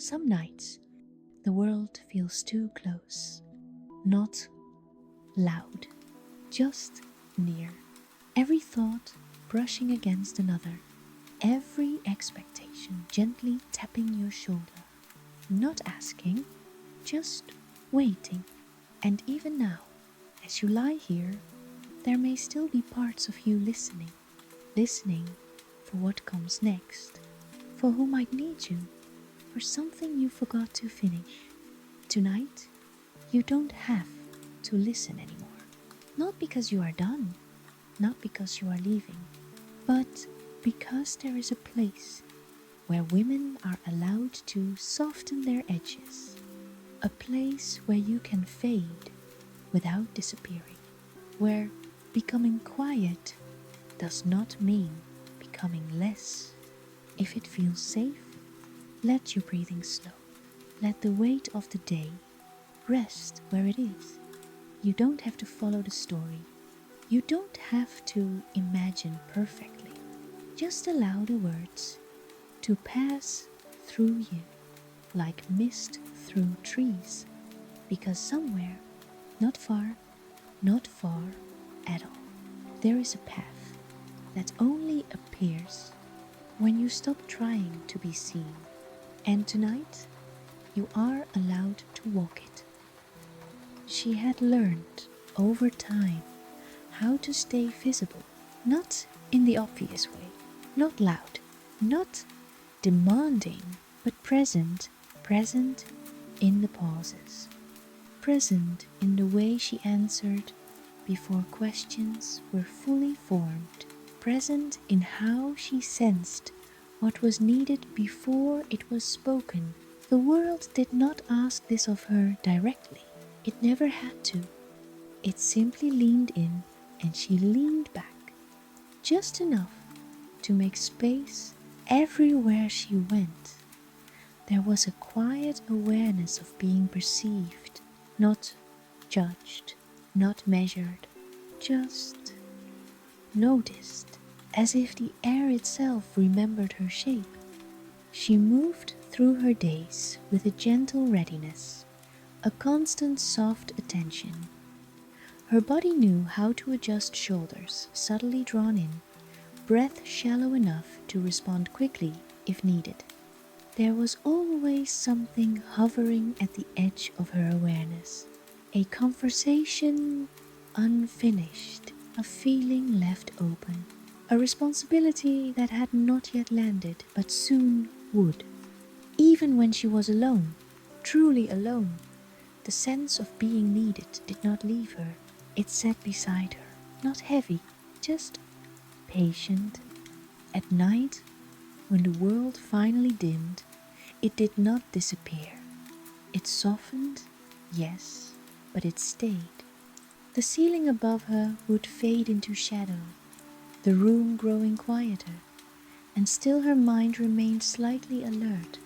Some nights, the world feels too close, not loud, just near. Every thought brushing against another, every expectation gently tapping your shoulder. Not asking, just waiting. And even now, as you lie here, there may still be parts of you listening, listening for what comes next, for who might need you, for something you forgot to finish. Tonight, you don't have to listen anymore. Not because you are done, not because you are leaving, but because there is a place where women are allowed to soften their edges. A place where you can fade without disappearing, where becoming quiet does not mean becoming less. If it feels safe, let your breathing slow. Let the weight of the day rest where it is. You don't have to follow the story. You don't have to imagine perfectly. Just allow the words to pass through you like mist through trees, because somewhere, not far at all, there is a path that only appears when you stop trying to be seen. And tonight, you are allowed to walk it. She had learned over time how to stay visible, not in the obvious way, not loud, not demanding, but present in the pauses, present in the way she answered before questions were fully formed, present in how she sensed what was needed before it was spoken. The world did not ask this of her directly. It never had to. It simply leaned in, and she leaned back, just enough to make space everywhere she went. There was a quiet awareness of being perceived, not judged, not measured, just noticed, as if the air itself remembered her shape. She moved through her days with a gentle readiness, a constant soft attention. Her body knew how to adjust shoulders subtly drawn in, breath shallow enough to respond quickly if needed. There was always something hovering at the edge of her awareness, a conversation unfinished, a feeling left open, a responsibility that had not yet landed but soon would. Even when she was alone, truly alone, the sense of being needed did not leave her. It sat beside her, not heavy, just patient. At night, when the world finally dimmed, it did not disappear. It softened, yes, but it stayed. The ceiling above her would fade into shadow, the room growing quieter, and still her mind remained slightly alert,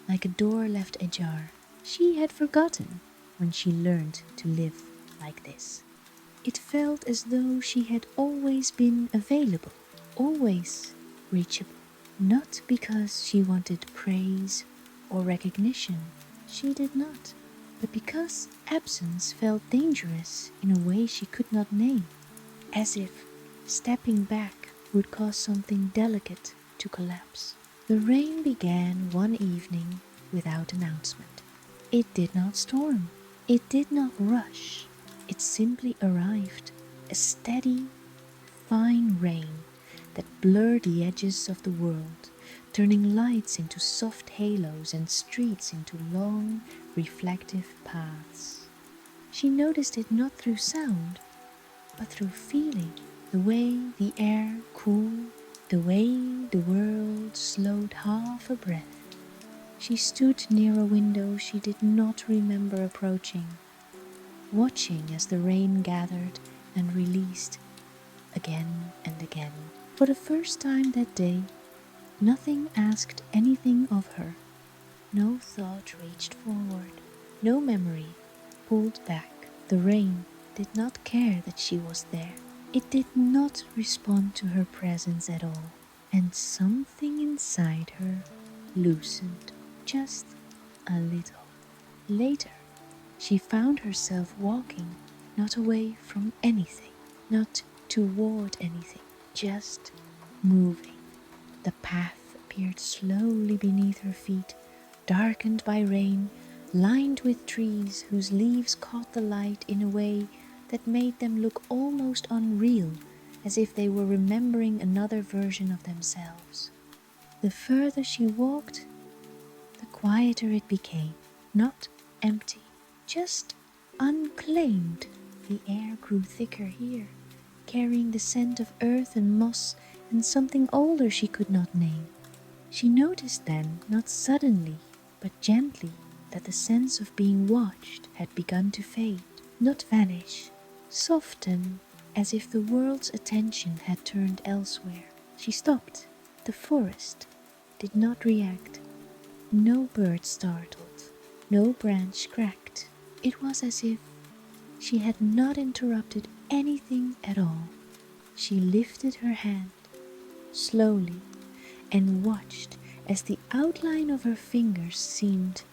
like a door left ajar. She had forgotten when she learned to live like this. It felt as though she had always been available, always reachable. Not because she wanted praise or recognition, she did not, but because absence felt dangerous in a way she could not name, as if stepping back would cause something delicate to collapse. The rain began one evening without announcement. It did not storm, it did not rush, it simply arrived, a steady, fine rain that blurred the edges of the world, turning lights into soft halos and streets into long, reflective paths. She noticed it not through sound, but through feeling, the way the air cooled, the way the world slowed half a breath. She stood near a window she did not remember approaching, watching as the rain gathered and released again and again. For the first time that day, nothing asked anything of her. No thought reached forward, no memory pulled back. The rain did not care that she was there. It did not respond to her presence at all, and something inside her loosened, just a little. Later, she found herself walking not away from anything, not toward anything, just moving. The path appeared slowly beneath her feet, darkened by rain, lined with trees whose leaves caught the light in a way that made them look almost unreal, as if they were remembering another version of themselves. The further she walked, the quieter it became, not empty, just unclaimed. The air grew thicker here, carrying the scent of earth and moss and something older she could not name. She noticed then, not suddenly, but gently, that the sense of being watched had begun to fade, not vanish, soften, as if the world's attention had turned elsewhere. She stopped. The forest did not react. No bird startled, no branch cracked. It was as if she had not interrupted anything at all. She lifted her hand slowly and watched as the outline of her fingers seemed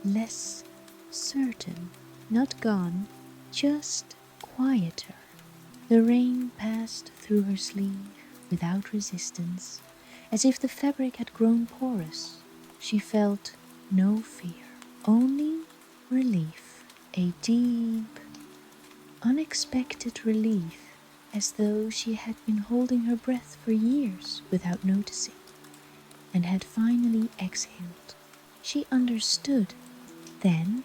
less certain, not gone, just quieter. The rain passed through her sleeve without resistance, as if the fabric had grown porous. She felt no fear, only relief, a deep, unexpected relief, as though she had been holding her breath for years without noticing, and had finally exhaled. She understood then,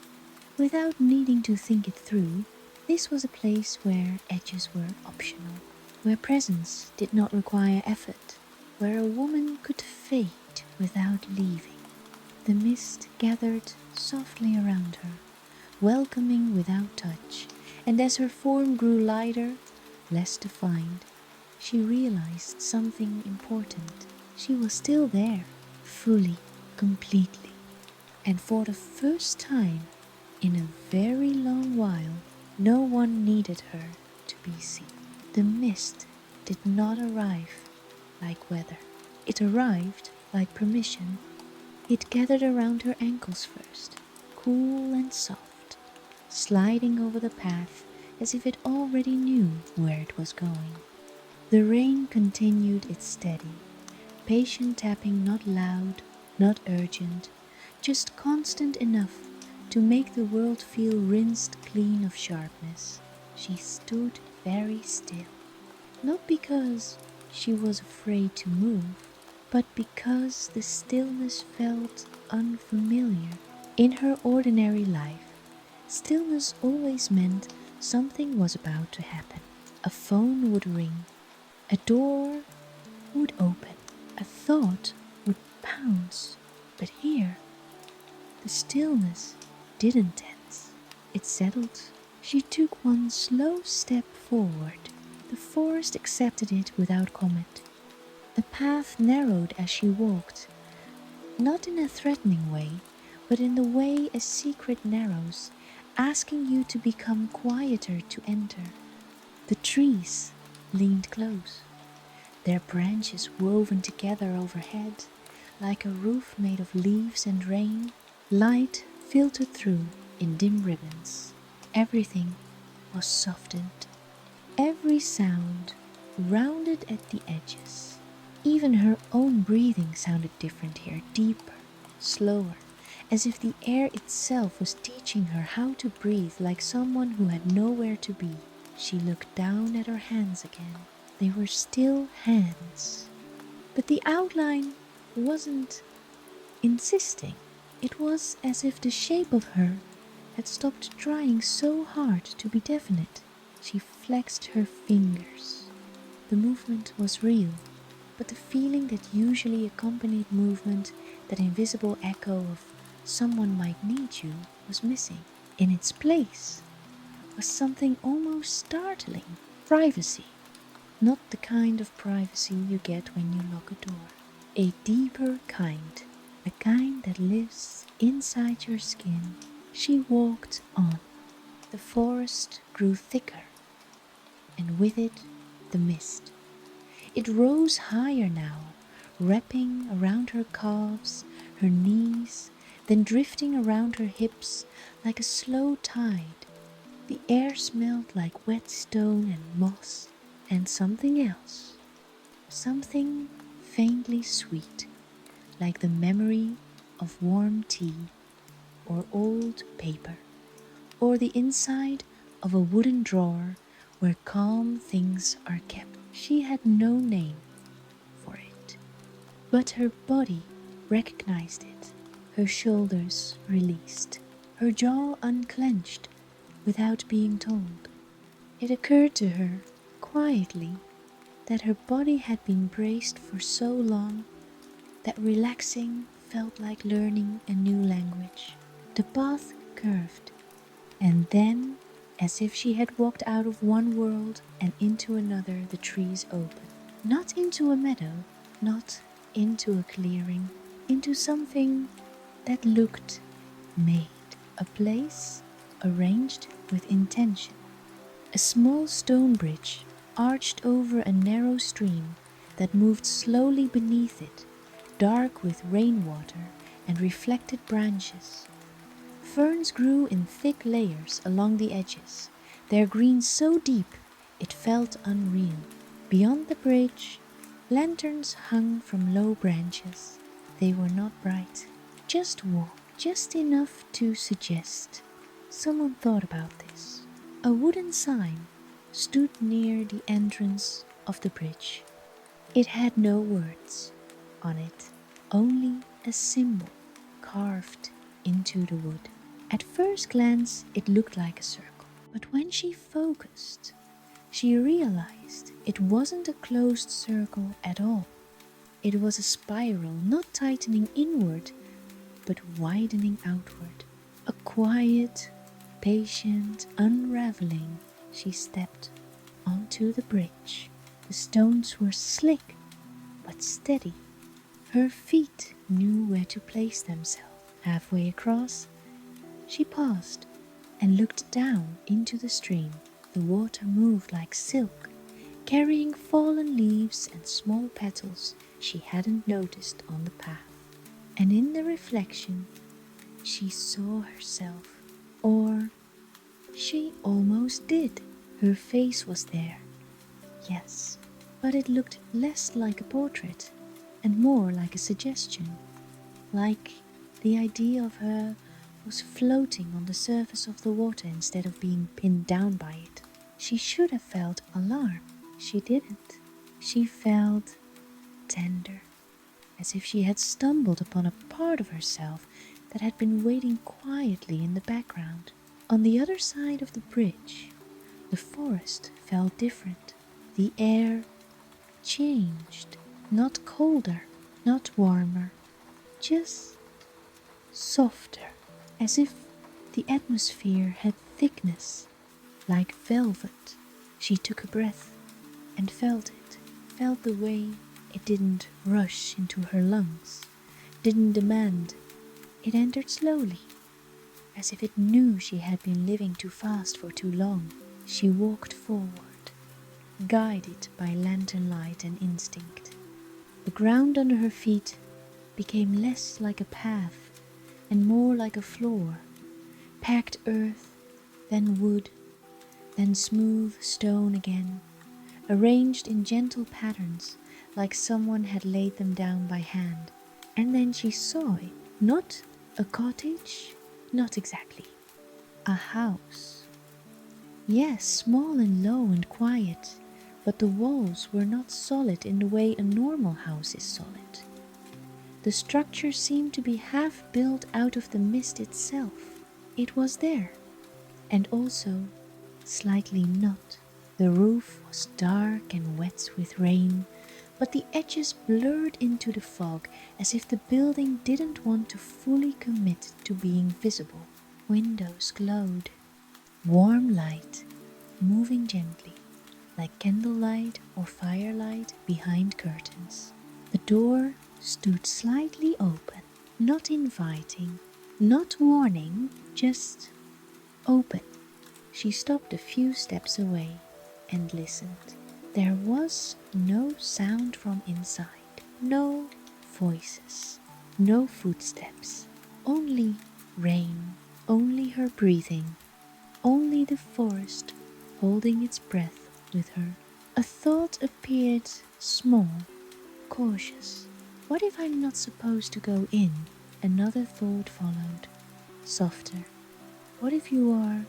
without needing to think it through, this was a place where edges were optional, where presence did not require effort, where a woman could fade without leaving. The mist gathered softly around her, welcoming without touch, and as her form grew lighter, less defined, she realized something important. She was still there, fully, completely, and for the first time in a very long while, no one needed her to be seen. The mist did not arrive like weather. It arrived like permission. It gathered around her ankles first, cool and soft, sliding over the path as if it already knew where it was going. The rain continued its steady, patient tapping, not loud, not urgent, just constant enough to make the world feel rinsed clean of sharpness. She stood very still, not because she was afraid to move, but because the stillness felt unfamiliar. In her ordinary life, stillness always meant something was about to happen. A phone would ring, a door would open, a thought would pounce. But here, the stillness didn't tense. It settled. She took one slow step forward. The forest accepted it without comment. The path narrowed as she walked, not in a threatening way, but in the way a secret narrows, asking you to become quieter to enter. The trees leaned close, their branches woven together overhead, like a roof made of leaves and rain. Light filtered through in dim ribbons. Everything was softened, every sound rounded at the edges. Even her own breathing sounded different here, deeper, slower, as if the air itself was teaching her how to breathe like someone who had nowhere to be. She looked down at her hands again. They were still hands, but the outline wasn't insisting. It was as if the shape of her had stopped trying so hard to be definite. She flexed her fingers. The movement was real, but the feeling that usually accompanied movement, that invisible echo of someone might need you, was missing. In its place was something almost startling. Privacy. Not the kind of privacy you get when you lock a door. A deeper kind. A kind that lives inside your skin. She walked on. The forest grew thicker, and with it the mist. It rose higher now, wrapping around her calves, her knees, then drifting around her hips like a slow tide. The air smelled like wet stone and moss and something else, something faintly sweet, like the memory of warm tea or old paper, or the inside of a wooden drawer where calm things are kept. She had no name for it, but her body recognized it. Her shoulders released, her jaw unclenched without being told. It occurred to her, quietly, that her body had been braced for so long that relaxing felt like learning a new language. The path curved, and then, as if she had walked out of one world and into another, the trees opened. Not into a meadow, not into a clearing, into something that looked made. A place arranged with intention. A small stone bridge arched over a narrow stream that moved slowly beneath it, dark with rainwater and reflected branches. Ferns grew in thick layers along the edges, their green so deep it felt unreal. Beyond the bridge, lanterns hung from low branches. They were not bright, just warm, just enough to suggest. Someone thought about this. A wooden sign stood near the entrance of the bridge. It had no words on it, only a symbol carved into the wood. At first glance, it looked like a circle, but when she focused, she realized it wasn't a closed circle at all. It was a spiral, not tightening inward, but widening outward. A quiet, patient unraveling. She stepped onto the bridge. The stones were slick, but steady. Her feet knew where to place themselves. Halfway across, she paused and looked down into the stream. The water moved like silk, carrying fallen leaves and small petals she hadn't noticed on the path. And in the reflection, she saw herself, or she almost did. Her face was there, yes, but it looked less like a portrait and more like a suggestion, like the idea of her was floating on the surface of the water instead of being pinned down by it. She should have felt alarm. She didn't. She felt tender, as if she had stumbled upon a part of herself that had been waiting quietly in the background. On the other side of the bridge, the forest felt different. The air changed, not colder, not warmer, just softer, as if the atmosphere had thickness, like velvet. She took a breath and felt it, felt the way it didn't rush into her lungs, didn't demand. It entered slowly, as if it knew she had been living too fast for too long. She walked forward, guided by lantern light and instinct. The ground under her feet became less like a path and more like a floor, packed earth, then wood, then smooth stone again, arranged in gentle patterns like someone had laid them down by hand. And then she saw it, not a cottage, not exactly, a house. Yes, small and low and quiet, but the walls were not solid in the way a normal house is solid. The structure seemed to be half built out of the mist itself. It was there, and also slightly not. The roof was dark and wet with rain, but the edges blurred into the fog as if the building didn't want to fully commit to being visible. Windows glowed, warm light moving gently, like candlelight or firelight behind curtains. The door stood slightly open, not inviting, not warning, just open. She stopped a few steps away and listened. There was no sound from inside, no voices, no footsteps, Only rain, only her breathing, only the forest holding its breath with her. A thought appeared small, cautious. What if I'm not supposed to go in? Another thought followed, softer. What if you are,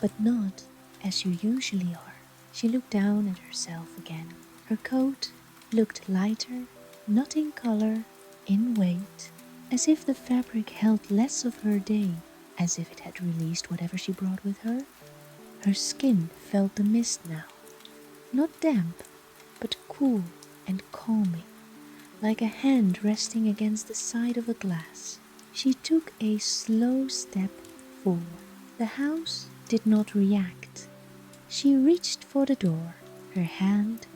but not as you usually are? She looked down at herself again. Her coat looked lighter, not in color, in weight, as if the fabric held less of her day, as if it had released whatever she brought with her. Her skin felt the mist now, not damp, but cool and calming, like a hand resting against the side of a glass. She took a slow step forward. The house did not react. She reached for the door. Her hand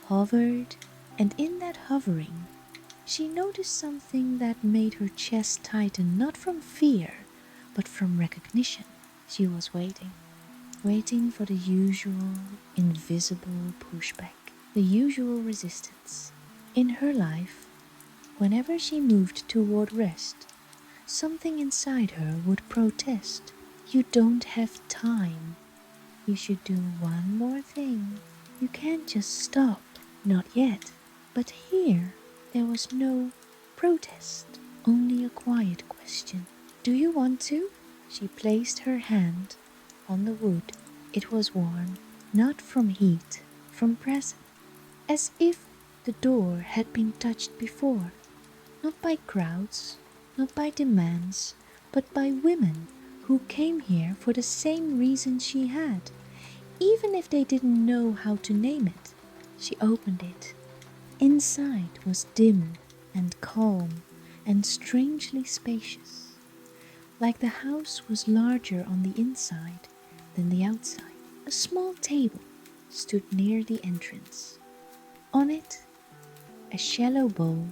hovered, and in that hovering, she noticed something that made her chest tighten, not from fear, but from recognition. She was waiting for the usual invisible pushback, the usual resistance. In her life, whenever she moved toward rest, something inside her would protest. You don't have time. You should do one more thing. You can't just stop. Not yet. But here, there was no protest, only a quiet question. Do you want to? She placed her hand on the wood. It was warm, not from heat, from presence, as if the door had been touched before, not by crowds, not by demands, but by women who came here for the same reason she had, even if they didn't know how to name it. She opened it. Inside was dim and calm and strangely spacious, like the house was larger on the inside than the outside. A small table stood near the entrance. On it, a shallow bowl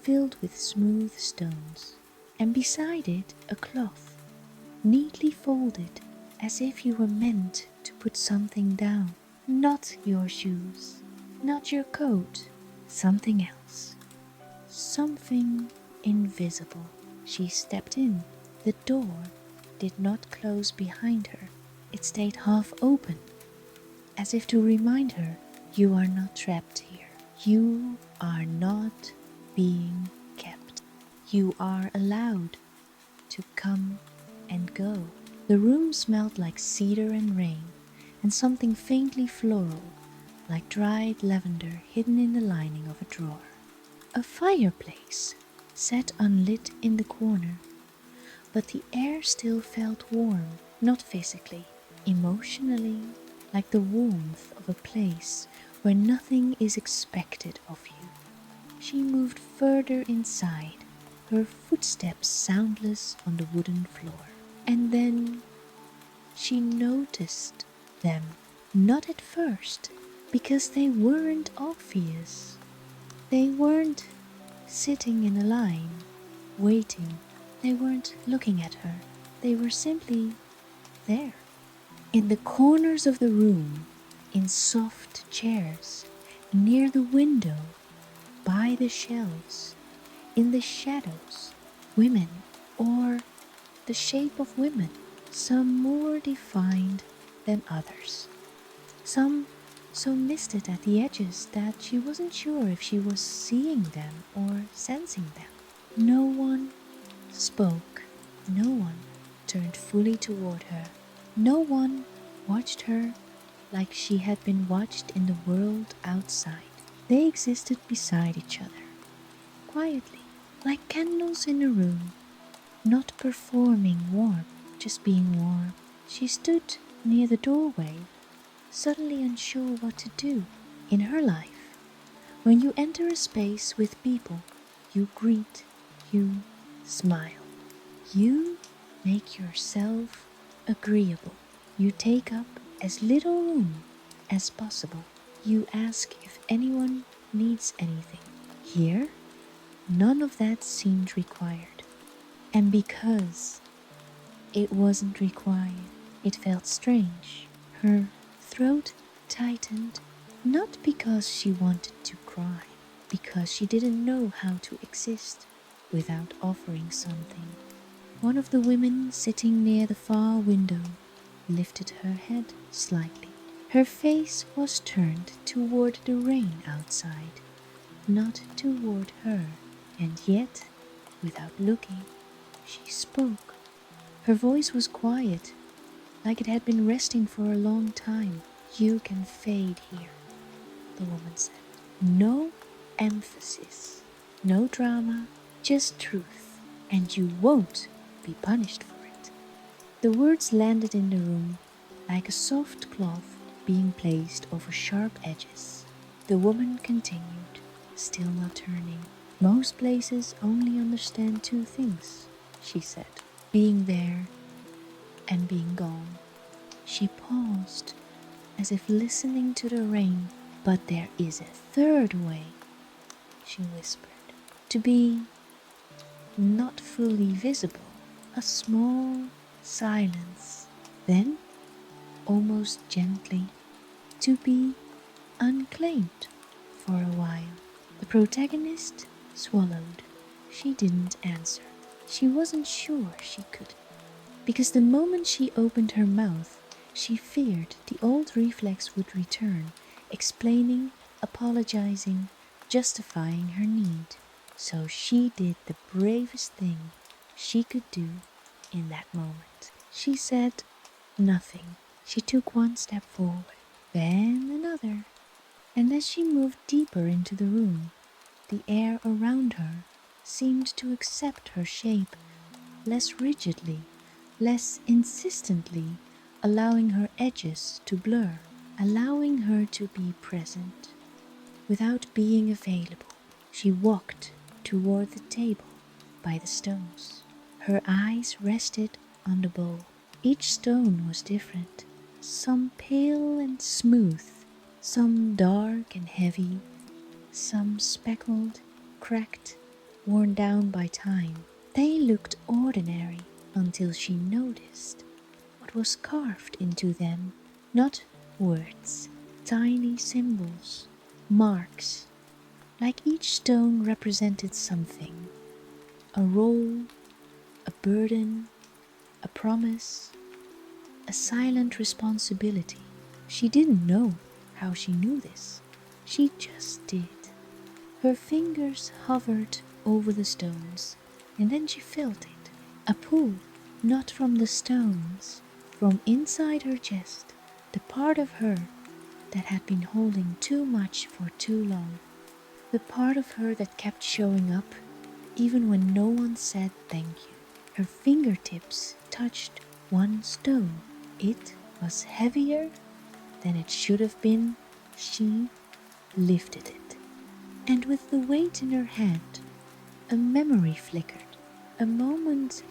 filled with smooth stones, and beside it a cloth, neatly folded as if you were meant to put something down. Not your shoes, not your coat, something else. Something invisible. She stepped in. The door did not close behind her. It stayed half open, as if to remind her, you are not trapped here. You are not being kept. You are allowed to come and go. The room smelled like cedar and rain, and something faintly floral, like dried lavender hidden in the lining of a drawer. A fireplace sat unlit in the corner, but the air still felt warm, not physically, emotionally, like the warmth of a place where nothing is expected of you. She moved further inside, her footsteps soundless on the wooden floor. And then she noticed them, not at first, because they weren't obvious. They weren't sitting in a line, waiting. They weren't looking at her. They were simply there. In the corners of the room, in soft chairs, near the window, by the shelves, in the shadows, women, or the shape of women, some more defined than others. Some so misted at the edges that she wasn't sure if she was seeing them or sensing them. No one spoke. No one turned fully toward her. No one watched her like she had been watched in the world outside. They existed beside each other, quietly, like candles in a room, not performing warmth, just being warm. She stood near the doorway, suddenly unsure what to do. In her life, when you enter a space with people, you greet, you smile. You make yourself agreeable. You take up as little room as possible. You ask if anyone needs anything. Here, none of that seemed required. And because it wasn't required, it felt strange. Her throat tightened, not because she wanted to cry, because she didn't know how to exist without offering something. One of the women sitting near the far window lifted her head slightly. Her face was turned toward the rain outside, not toward her, and yet, without looking, she spoke. Her voice was quiet, like it had been resting for a long time. "You can fade here," the woman said. "No emphasis, no drama, just truth, and you won't be punished for it." The words landed in the room like a soft cloth being placed over sharp edges. The woman continued, still not turning. "Most places only understand two things," she said, "being there and being gone." She paused, as if listening to the rain. "But there is a third way," she whispered, "to be not fully visible, a small silence. Then, almost gently, to be unclaimed for a while." The protagonist swallowed. She didn't answer. She wasn't sure she could, because the moment she opened her mouth, she feared the old reflex would return, explaining, apologizing, justifying her need. So she did the bravest thing she could do in that moment. She said nothing. She took one step forward, then another, and as she moved deeper into the room, the air around her seemed to accept her shape less rigidly, less insistently, allowing her edges to blur, allowing her to be present without being available. She walked toward the table by the stones. Her eyes rested on the bowl. Each stone was different, some pale and smooth, some dark and heavy, some speckled, cracked, worn down by time. They looked ordinary until she noticed what was carved into them. Not words, tiny symbols, marks, like each stone represented something. A role, a burden, a promise, a silent responsibility. She didn't know how she knew this. She just did. Her fingers hovered over the stones, and then she felt it. A pull, not from the stones, from inside her chest, the part of her that had been holding too much for too long. The part of her that kept showing up, even when no one said thank you. Her fingertips touched one stone. It was heavier than it should have been. She lifted it. And with the weight in her hand, a memory flickered. A moment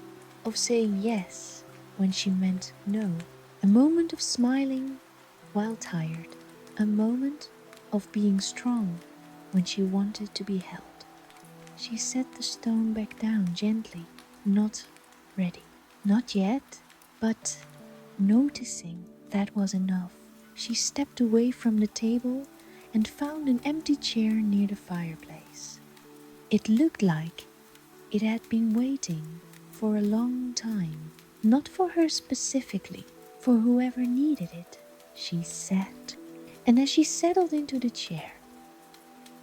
of saying yes when she meant no. A moment of smiling while tired. A moment of being strong when she wanted to be held. She set the stone back down gently, not ready. Not yet, but noticing that was enough. She stepped away from the table and found an empty chair near the fireplace. It looked like it had been waiting for a long time, not for her specifically, for whoever needed it. She sat, and as she settled into the chair,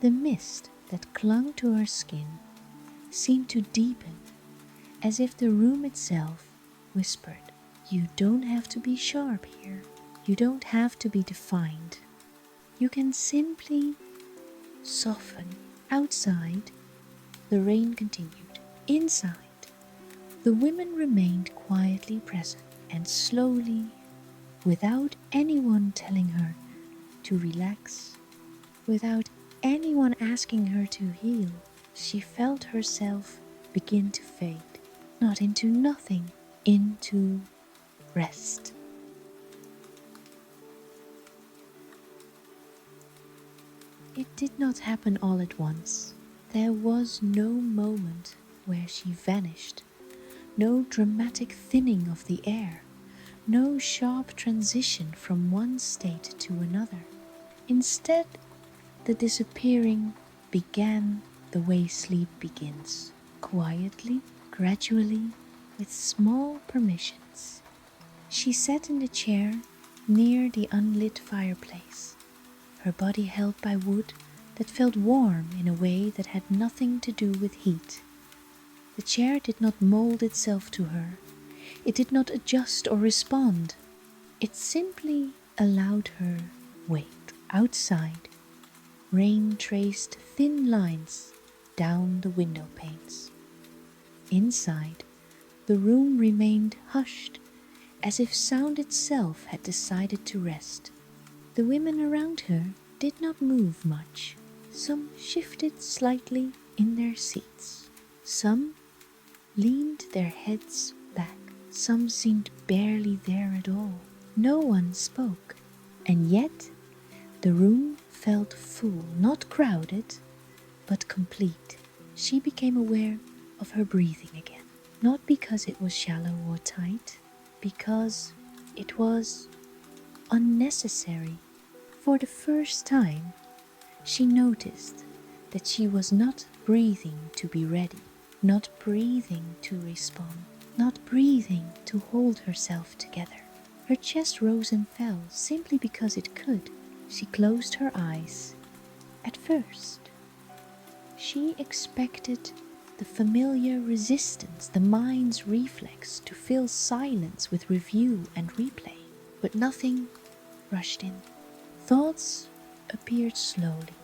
the mist that clung to her skin seemed to deepen, as if the room itself whispered, "You don't have to be sharp here. You don't have to be defined. You can simply soften." Outside, the rain continued. Inside, the women remained quietly present, and slowly, without anyone telling her to relax, without anyone asking her to heal, she felt herself begin to fade, not into nothing, into rest. It did not happen all at once. There was no moment where she vanished, no dramatic thinning of the air, no sharp transition from one state to another. Instead, the disappearing began the way sleep begins, quietly, gradually, with small permissions. She sat in the chair near the unlit fireplace, her body held by wood that felt warm in a way that had nothing to do with heat. The chair did not mold itself to her. It did not adjust or respond. It simply allowed her wait. Outside, rain traced thin lines down the window panes. Inside, the room remained hushed, as if sound itself had decided to rest. The women around her did not move much. Some shifted slightly in their seats. Some leaned their heads back. Some seemed barely there at all. No one spoke, and yet the room felt full, not crowded, but complete. She became aware of her breathing again, not because it was shallow or tight, because it was unnecessary. For the first time, she noticed that she was not breathing to be ready, not breathing to respond, not breathing to hold herself together. Her chest rose and fell simply because it could. She closed her eyes. At first, she expected the familiar resistance, the mind's reflex to fill silence with review and replay. But nothing rushed in. Thoughts appeared slowly,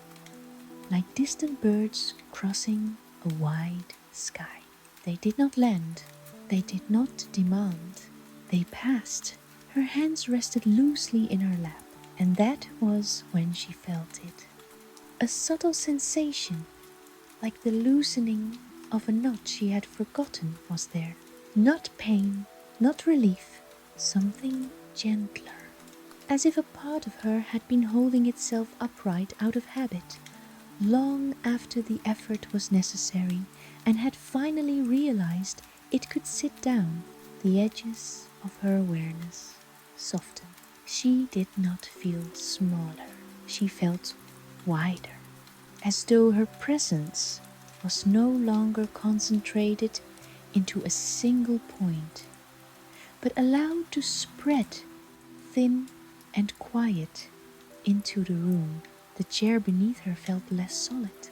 like distant birds crossing a wide sky. They did not land, they did not demand, they passed. Her hands rested loosely in her lap, and that was when she felt it. A subtle sensation, like the loosening of a knot she had forgotten, was there. Not pain, not relief, something gentler. As if a part of her had been holding itself upright out of habit, long after the effort was necessary, and had finally realized it could sit down. The edges of her awareness softened. She did not feel smaller. She felt wider, as though her presence was no longer concentrated into a single point, but allowed to spread, thin and quiet, into the room. The chair beneath her felt less solid,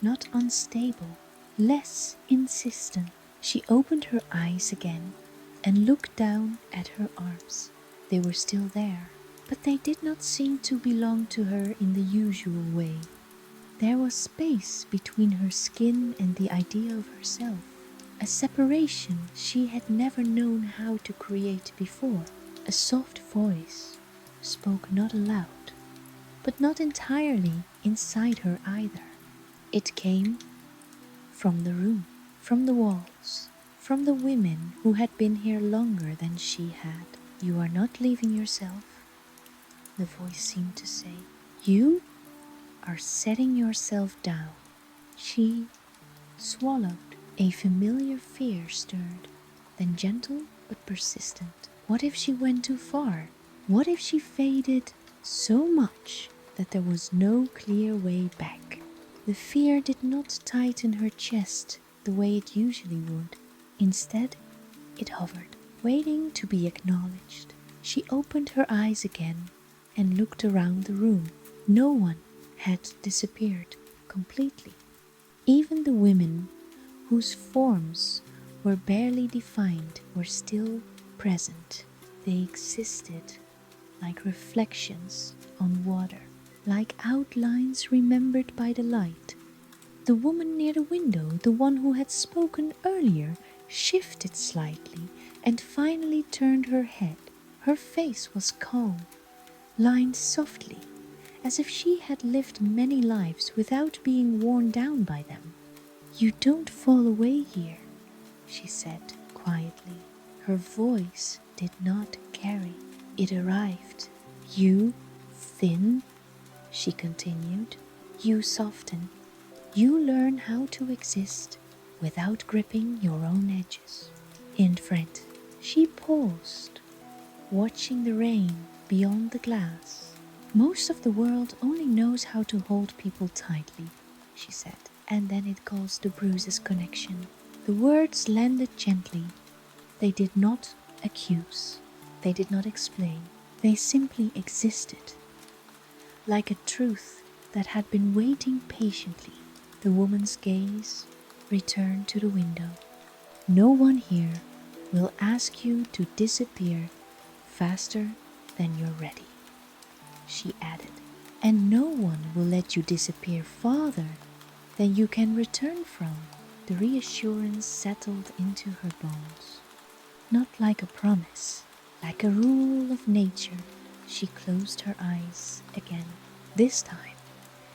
not unstable, less insistent. She opened her eyes again and looked down at her arms. They were still there, but they did not seem to belong to her in the usual way. There was space between her skin and the idea of herself, a separation she had never known how to create before. A soft voice spoke not aloud, but not entirely inside her either. It came from the room, from the walls, from the women who had been here longer than she had. "You are not leaving yourself," the voice seemed to say. "You are setting yourself down." She swallowed. A familiar fear stirred, then gentle but persistent. What if she went too far? What if she faded so much that there was no clear way back? The fear did not tighten her chest the way it usually would. Instead, it hovered, waiting to be acknowledged. She opened her eyes again and looked around the room. No one had disappeared completely. Even the women, whose forms were barely defined, were still present. They existed like reflections on water, like outlines remembered by the light. The woman near the window, the one who had spoken earlier, shifted slightly and finally turned her head. Her face was calm, lined softly, as if she had lived many lives without being worn down by them. "You don't fall away here," she said quietly. Her voice did not carry. It arrived. "You thin," she continued. "You soften. You learn how to exist without gripping your own edges." In front, she paused, watching the rain beyond the glass. "Most of the world only knows how to hold people tightly," she said, "and then it calls the bruises connection." The words landed gently, They did not accuse, they did not explain, they simply existed, like a truth that had been waiting patiently. The woman's gaze returned to the window. No one here will ask you to disappear faster than you're ready, she added, and no one will let you disappear farther than you can return from. The reassurance settled into her bones. Not like a promise, like a rule of nature. She closed her eyes again. This time,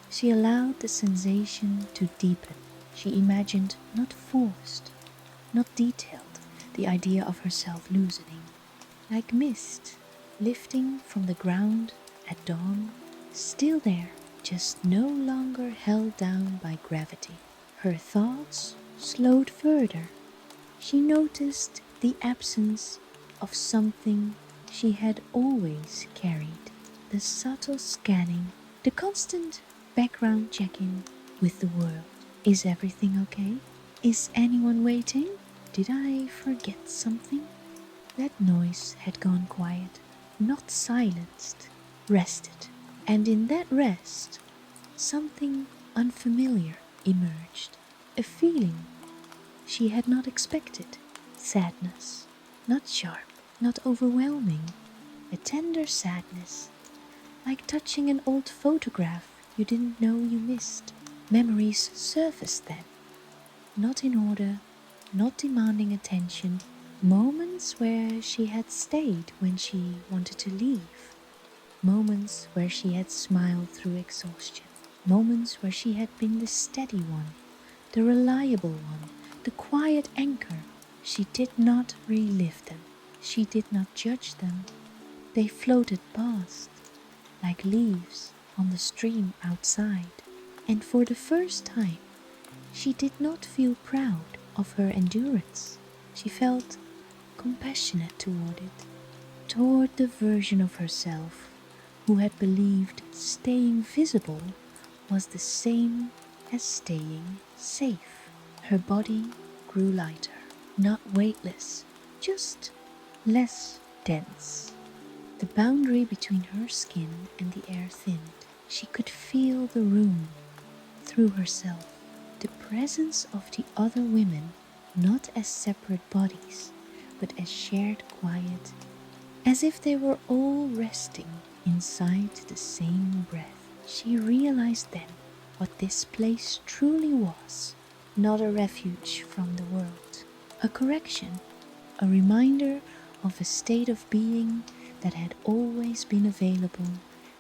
she allowed the sensation to deepen. She imagined, not forced, not detailed, the idea of herself loosening, like mist lifting from the ground at dawn, still there, just no longer held down by gravity. Her thoughts slowed further. She noticed the absence of something she had always carried, the subtle scanning, the constant background checking with the world. Is everything okay? Is anyone waiting? Did I forget something? That noise had gone quiet, not silenced, rested. And in that rest, something unfamiliar emerged, a feeling she had not expected. Sadness, not sharp, not overwhelming, a tender sadness, like touching an old photograph you didn't know you missed. Memories surfaced then, not in order, not demanding attention, moments where she had stayed when she wanted to leave, moments where she had smiled through exhaustion, moments where she had been the steady one, the reliable one, the quiet anchor. She did not relive them, she did not judge them. They floated past, like leaves on the stream outside, and for the first time, she did not feel proud of her endurance. She felt compassionate toward it, toward the version of herself who had believed staying visible was the same as staying safe. Her body grew lighter, not weightless, just less dense. The boundary between her skin and the air thinned. She could feel the room through herself, the presence of the other women, not as separate bodies, but as shared quiet, as if they were all resting inside the same breath. She realized then what this place truly was, not a refuge from the world, a correction, a reminder of a state of being that had always been available,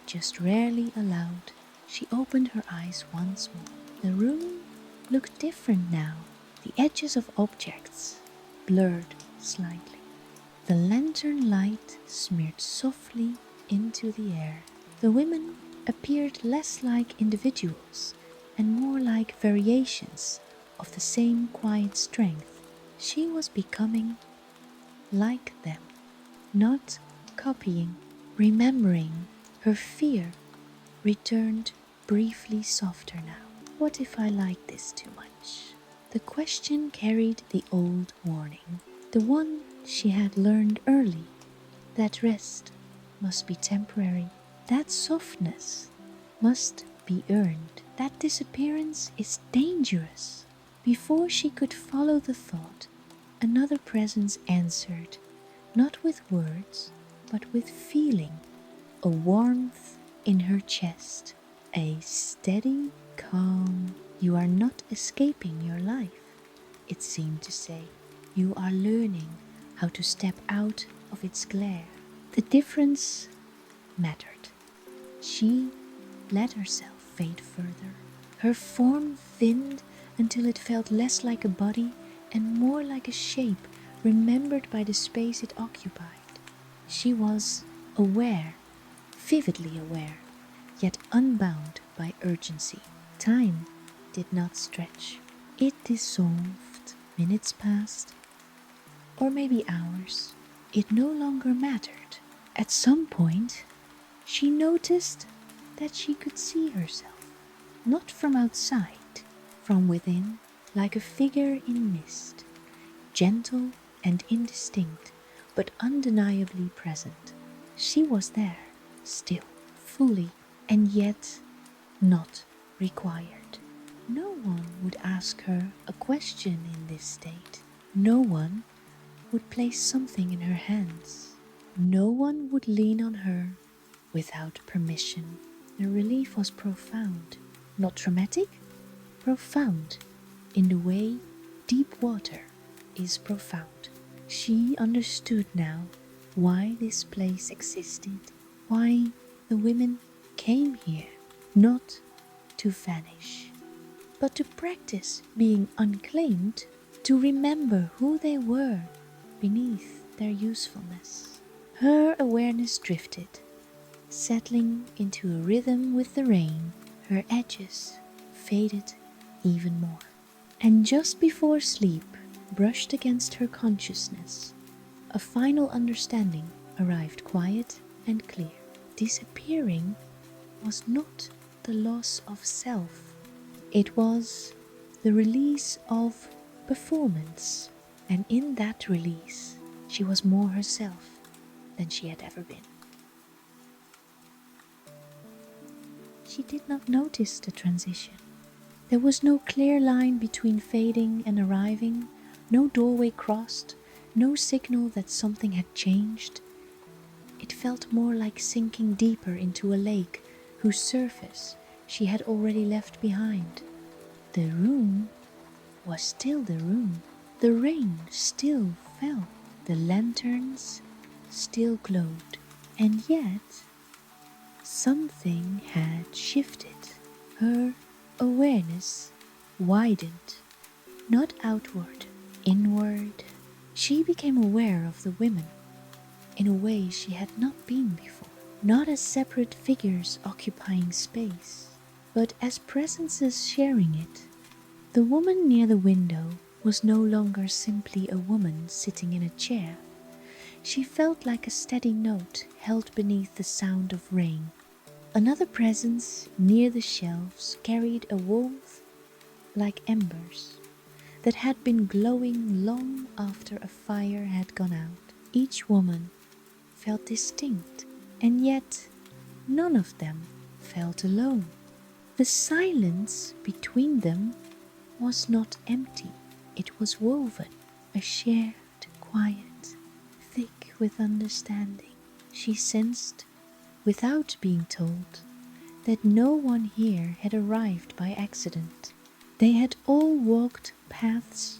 just rarely allowed. She opened her eyes once more. The room looked different now. The edges of objects blurred slightly. The lantern light smeared softly into the air. The women appeared less like individuals and more like variations of the same quiet strength. She was becoming like them, not copying, remembering. Her fear returned briefly softer now. What if I like this too much? The question carried the old warning, the one she had learned early. That rest must be temporary. That softness must be earned. That disappearance is dangerous. Before she could follow the thought, another presence answered, not with words, but with feeling, a warmth in her chest, a steady calm. You are not escaping your life, it seemed to say. You are learning how to step out of its glare. The difference mattered. She let herself fade further. Her form thinned until it felt less like a body and more like a shape remembered by the space it occupied. She was aware, vividly aware, yet unbound by urgency. Time did not stretch. It dissolved. Minutes passed, or maybe hours. It no longer mattered. At some point, she noticed that she could see herself, not from outside, from within, like a figure in mist, gentle and indistinct, but undeniably present. She was there, still, fully, and yet not required. No one would ask her a question in this state. No one would place something in her hands. No one would lean on her without permission. The relief was profound, not traumatic, profound in the way deep water is profound. She understood now why this place existed, why the women came here, not to vanish, but to practice being unclaimed, to remember who they were beneath their usefulness. Her awareness drifted, settling into a rhythm with the rain. Her edges faded even more. And just before sleep brushed against her consciousness, a final understanding arrived, quiet and clear. Disappearing was not the loss of self. It was the release of performance. And in that release, she was more herself than she had ever been. She did not notice the transition. There was no clear line between fading and arriving, no doorway crossed, no signal that something had changed. It felt more like sinking deeper into a lake whose surface she had already left behind. The room was still the room. The rain still fell. The lanterns still glowed. And yet, something had shifted. Her awareness widened, not outward, inward. She became aware of the women in a way she had not been before, not as separate figures occupying space, but as presences sharing it. The woman near the window was no longer simply a woman sitting in a chair. She felt like a steady note held beneath the sound of rain. Another presence near the shelves carried a warmth like embers that had been glowing long after a fire had gone out. Each woman felt distinct, and yet none of them felt alone. The silence between them was not empty. It was woven, a shared quiet, thick with understanding. She sensed, without being told, that no one here had arrived by accident. They had all walked paths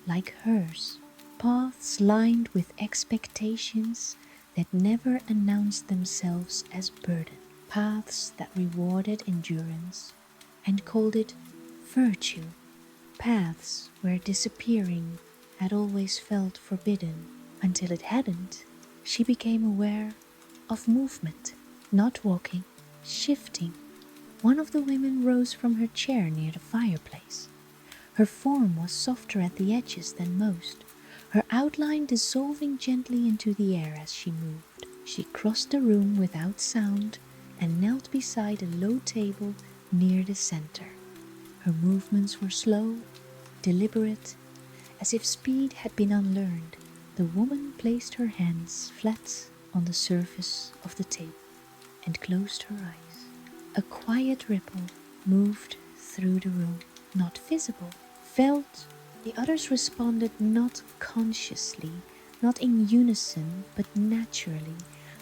like hers, paths lined with expectations that never announced themselves as burden, paths that rewarded endurance and called it virtue, paths where disappearing had always felt forbidden. Until it hadn't, she became aware of movement, not walking, shifting. One of the women rose from her chair near the fireplace. Her form was softer at the edges than most, her outline dissolving gently into the air as she moved. She crossed the room without sound and knelt beside a low table near the center. Her movements were slow, deliberate, as if speed had been unlearned. The woman placed her hands flat on the surface of the table and closed her eyes. A quiet ripple moved through the room, not visible, felt. The others responded not consciously, not in unison, but naturally,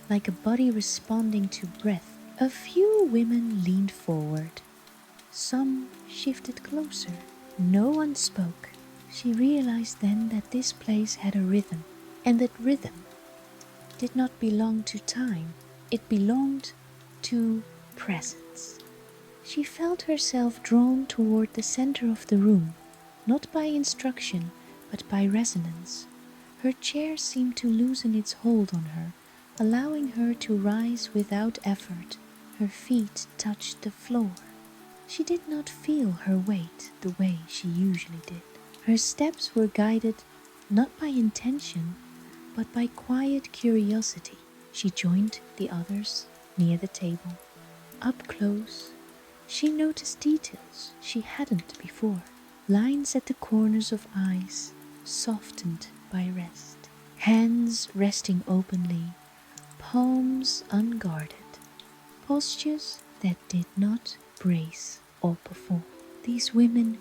like a body responding to breath. A few women leaned forward. Some shifted closer. No one spoke. She realized then that this place had a rhythm, and that rhythm did not belong to time. It belonged to presence. She felt herself drawn toward the center of the room, not by instruction, but by resonance. Her chair seemed to loosen its hold on her, allowing her to rise without effort. Her feet touched the floor. She did not feel her weight the way she usually did. Her steps were guided not by intention, but by quiet curiosity. She joined the others near the table. Up close, she noticed details she hadn't before. Lines at the corners of eyes softened by rest, hands resting openly, palms unguarded, postures that did not brace or perform. These women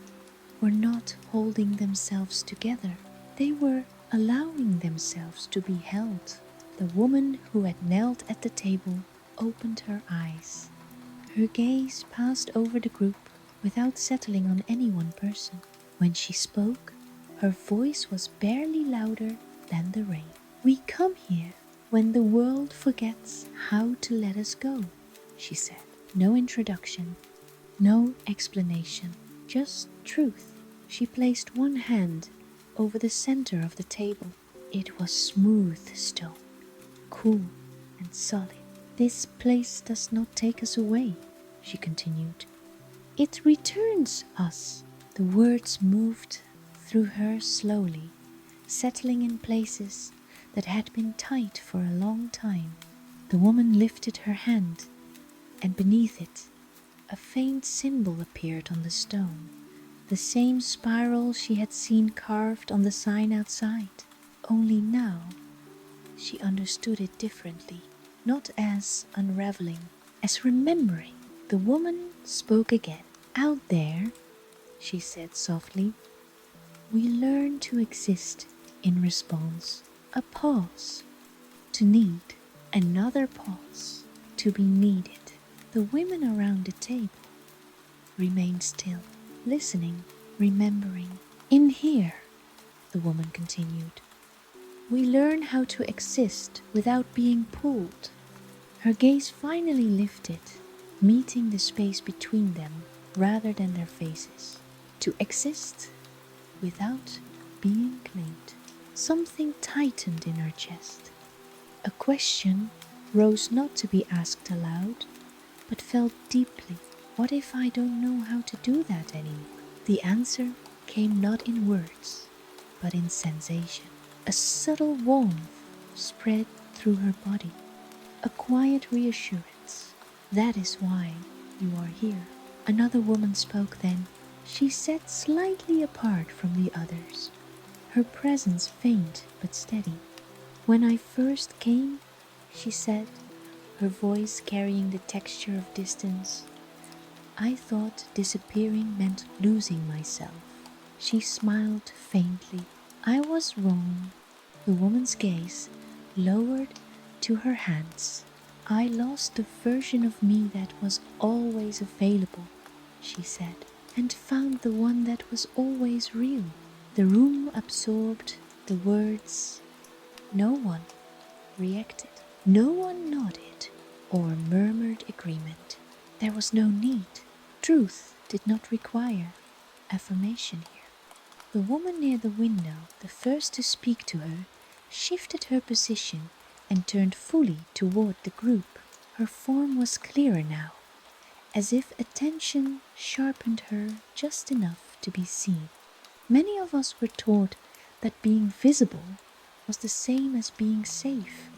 were not holding themselves together, they were allowing themselves to be held. The woman who had knelt at the table opened her eyes. Her gaze passed over the group without settling on any one person. When she spoke, her voice was barely louder than the rain. "We come here when the world forgets how to let us go," she said. No introduction, no explanation, just truth. She placed one hand over the center of the table. It was smooth stone, cool and solid. "This place does not take us away," she continued. "It returns us." The words moved through her slowly, settling in places that had been tight for a long time. The woman lifted her hand, and beneath it, a faint symbol appeared on the stone, the same spiral she had seen carved on the sign outside. Only now, she understood it differently, not as unraveling, as remembering. The woman spoke again. "Out there," she said softly, "we learn to exist in response. A pause, to need. Another pause, to be needed." The women around the table remained still, listening, remembering. "In here," the woman continued, "we learn how to exist without being pulled." Her gaze finally lifted, meeting the space between them rather than their faces. To exist without being claimed. Something tightened in her chest. A question rose not to be asked aloud, but felt deeply. What if I don't know how to do that anymore? The answer came not in words, but in sensation. A subtle warmth spread through her body, a quiet reassurance. "That is why you are here." Another woman spoke then. She sat slightly apart from the others, her presence faint but steady. "When I first came," she said, her voice carrying the texture of distance, "I thought disappearing meant losing myself." She smiled faintly. "I was wrong." The woman's gaze lowered to her hands. "I lost the version of me that was always available," she said, "and found the one that was always real." The room absorbed the words. No one reacted. No one nodded or murmured agreement. There was no need. Truth did not require affirmation here. The woman near the window, the first to speak to her, shifted her position and turned fully toward the group. Her form was clearer now, as if attention sharpened her just enough to be seen. "Many of us were taught that being visible was the same as being safe,"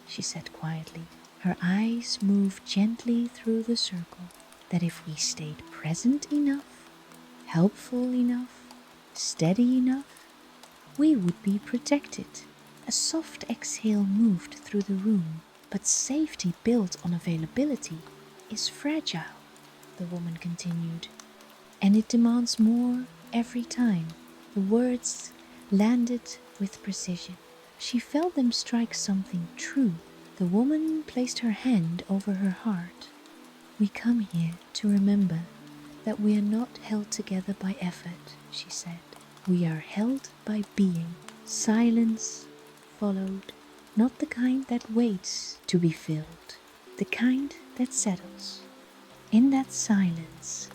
she said quietly. Her eyes moved gently through the circle. "That if we stayed present enough, helpful enough, steady enough, we would be protected." A soft exhale moved through the room. "But safety built on availability is fragile," the woman continued, "and it demands more every time." The words landed with precision. She felt them strike something true. The woman placed her hand over her heart. "We come here to remember that we are not held together by effort," she said. "We are held by being." Silence followed, not the kind that waits to be filled, the kind that settles. In that silence,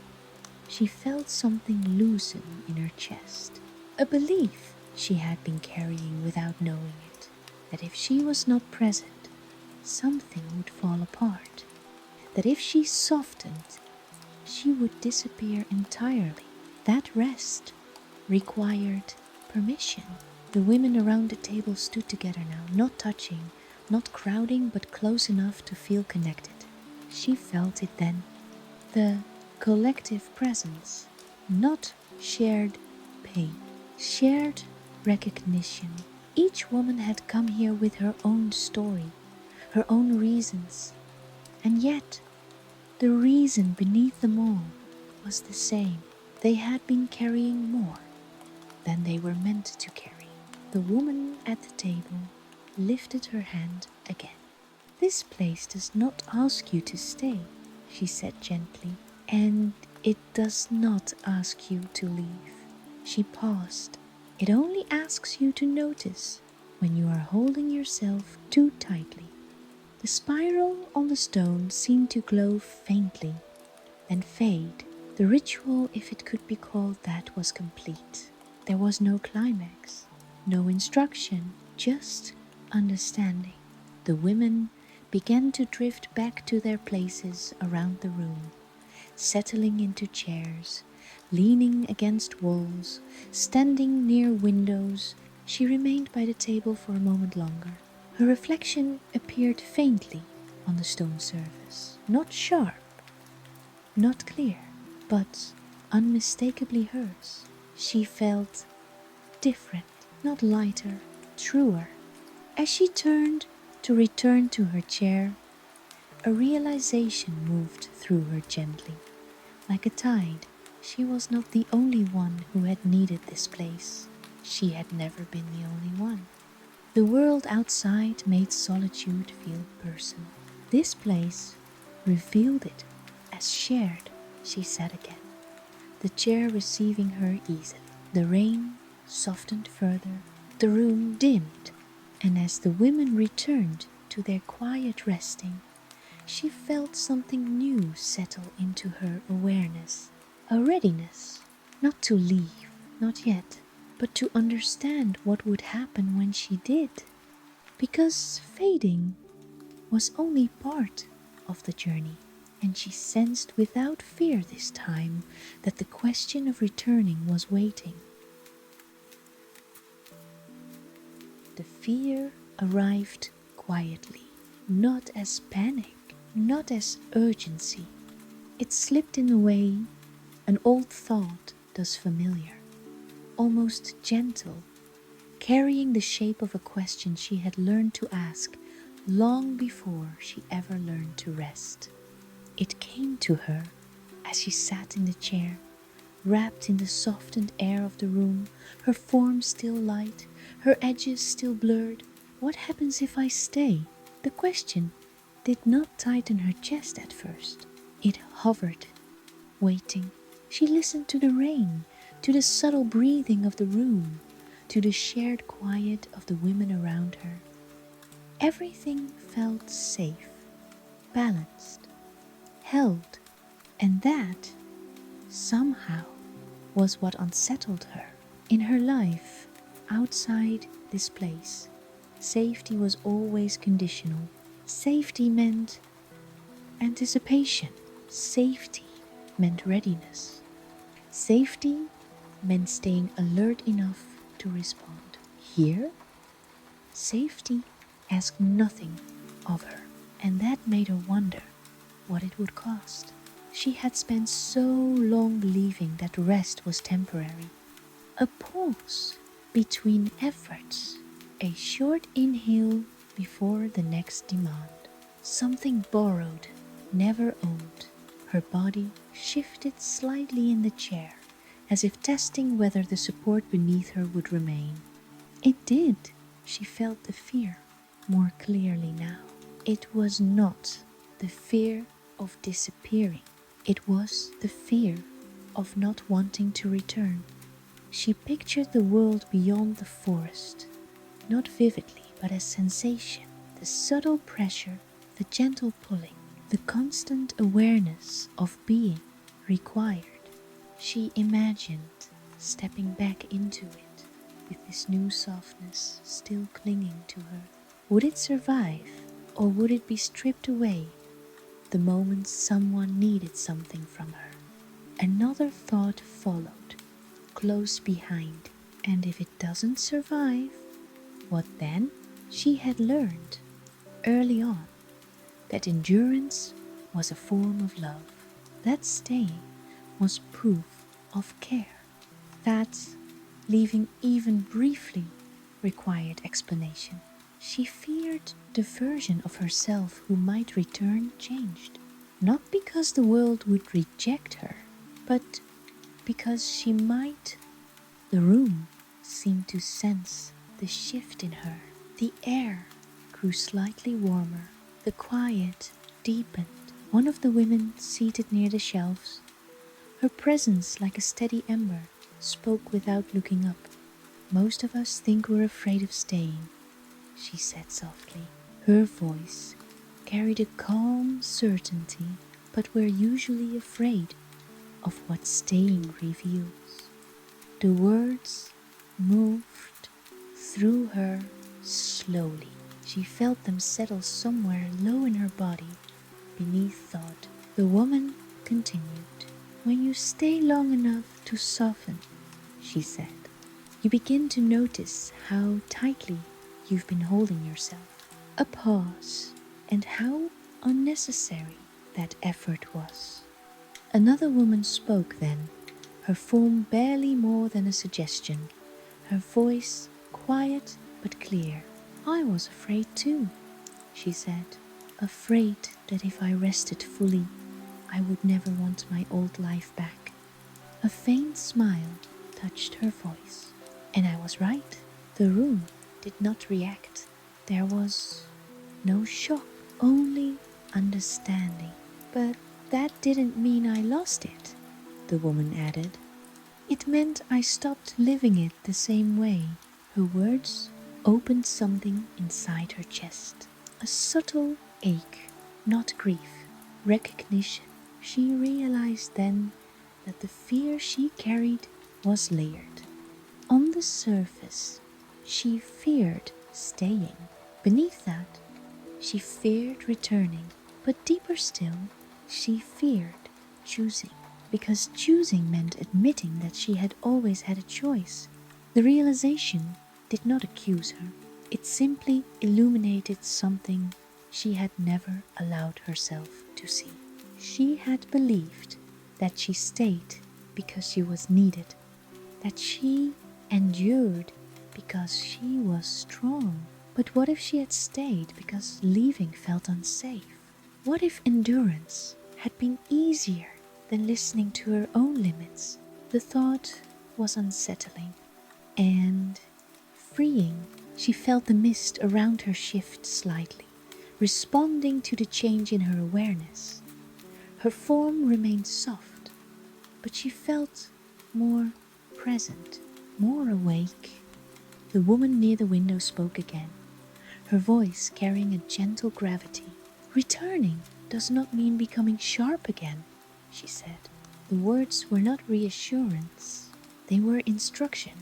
she felt something loosen in her chest, a belief she had been carrying without knowing it, that if she was not present, something would fall apart, that if she softened, she would disappear entirely. That rest required permission. The women around the table stood together now, not touching, not crowding, but close enough to feel connected. She felt it then. The collective presence, not shared pain, shared recognition, Each woman had come here with her own story, her own reasons, and yet the reason beneath them all was the same. They had been carrying more than they were meant to carry. The woman at the table lifted her hand again. "This place does not ask you to stay," she said gently, "and it does not ask you to leave." She paused. "It only asks you to notice when you are holding yourself too tightly." The spiral on the stone seemed to glow faintly, then fade. The ritual, if it could be called that, was complete. There was no climax, no instruction, just understanding. The women began to drift back to their places around the room, settling into chairs, leaning against walls, standing near windows. She remained by the table for a moment longer. Her reflection appeared faintly on the stone surface, not sharp, not clear, but unmistakably hers. She felt different, not lighter, truer. As she turned to return to her chair, a realization moved through her gently. Like a tide, she was not the only one who had needed this place. She had never been the only one. The world outside made solitude feel personal. This place revealed it as shared. She sat again, the chair receiving her easily. The rain softened further, the room dimmed, and as the women returned to their quiet resting, she felt something new settle into her awareness. A readiness, not to leave, not yet, but to understand what would happen when she did. Because fading was only part of the journey, and she sensed without fear this time that the question of returning was waiting. The fear arrived quietly, not as panic, not as urgency. It slipped in a way an old thought does familiar, almost gentle, carrying the shape of a question she had learned to ask long before she ever learned to rest. It came to her as she sat in the chair, wrapped in the softened air of the room, her form still light, her edges still blurred. What happens if I stay? The question did not tighten her chest at first. It hovered, waiting. She listened to the rain, to the subtle breathing of the room, to the shared quiet of the women around her. Everything felt safe, balanced, held, and that, somehow, was what unsettled her. In her life, outside this place, safety was always conditional. Safety meant anticipation. Safety meant readiness. Safety meant staying alert enough to respond. Here, safety asked nothing of her, and that made her wonder what it would cost. She had spent so long believing that rest was temporary. A pause between efforts, a short inhale before the next demand. Something borrowed, never owned. Her body shifted slightly in the chair, as if testing whether the support beneath her would remain. It did. She felt the fear more clearly now. It was not the fear of disappearing. It was the fear of not wanting to return. She pictured the world beyond the forest, not vividly, but as sensation, the subtle pressure, the gentle pulling, the constant awareness of being required. She imagined stepping back into it with this new softness still clinging to her. Would it survive, or would it be stripped away the moment someone needed something from her? Another thought followed, close behind. And if it doesn't survive, what then? She had learned early on that endurance was a form of love, that staying was proof of care, that leaving even briefly required explanation. She feared the version of herself who might return changed, not because the world would reject her, but because she might. The room seemed to sense the shift in her. The air grew slightly warmer. The quiet deepened. One of the women seated near the shelves, her presence like a steady ember, spoke without looking up. "Most of us think we're afraid of staying," she said softly. Her voice carried a calm certainty, but we're usually afraid of what staying reveals. The words moved through her slowly. She felt them settle somewhere low in her body, beneath thought. The woman continued. "When you stay long enough to soften," she said, "you begin to notice how tightly you've been holding yourself." A pause, and how unnecessary that effort was. Another woman spoke then, her form barely more than a suggestion, her voice quiet but clear. "I was afraid too," she said, "afraid that if I rested fully, I would never want my old life back." A faint smile touched her voice. And I was right. The room did not react. There was no shock, only understanding. "But that didn't mean I lost it," the woman added. "It meant I stopped living it the same way." Her words opened something inside her chest. A subtle ache, not grief, recognition. She realized then that the fear she carried was layered. On the surface, she feared staying. Beneath that, she feared returning. But deeper still, she feared choosing. Because choosing meant admitting that she had always had a choice. The realization did not accuse her. It simply illuminated something she had never allowed herself to see. She had believed that she stayed because she was needed, that she endured because she was strong. But what if she had stayed because leaving felt unsafe? What if endurance had been easier than listening to her own limits? The thought was unsettling and freeing. She felt the mist around her shift slightly, responding to the change in her awareness. Her form remained soft, but she felt more present, more awake. The woman near the window spoke again, her voice carrying a gentle gravity. "Returning does not mean becoming sharp again," she said. The words were not reassurance, they were instruction.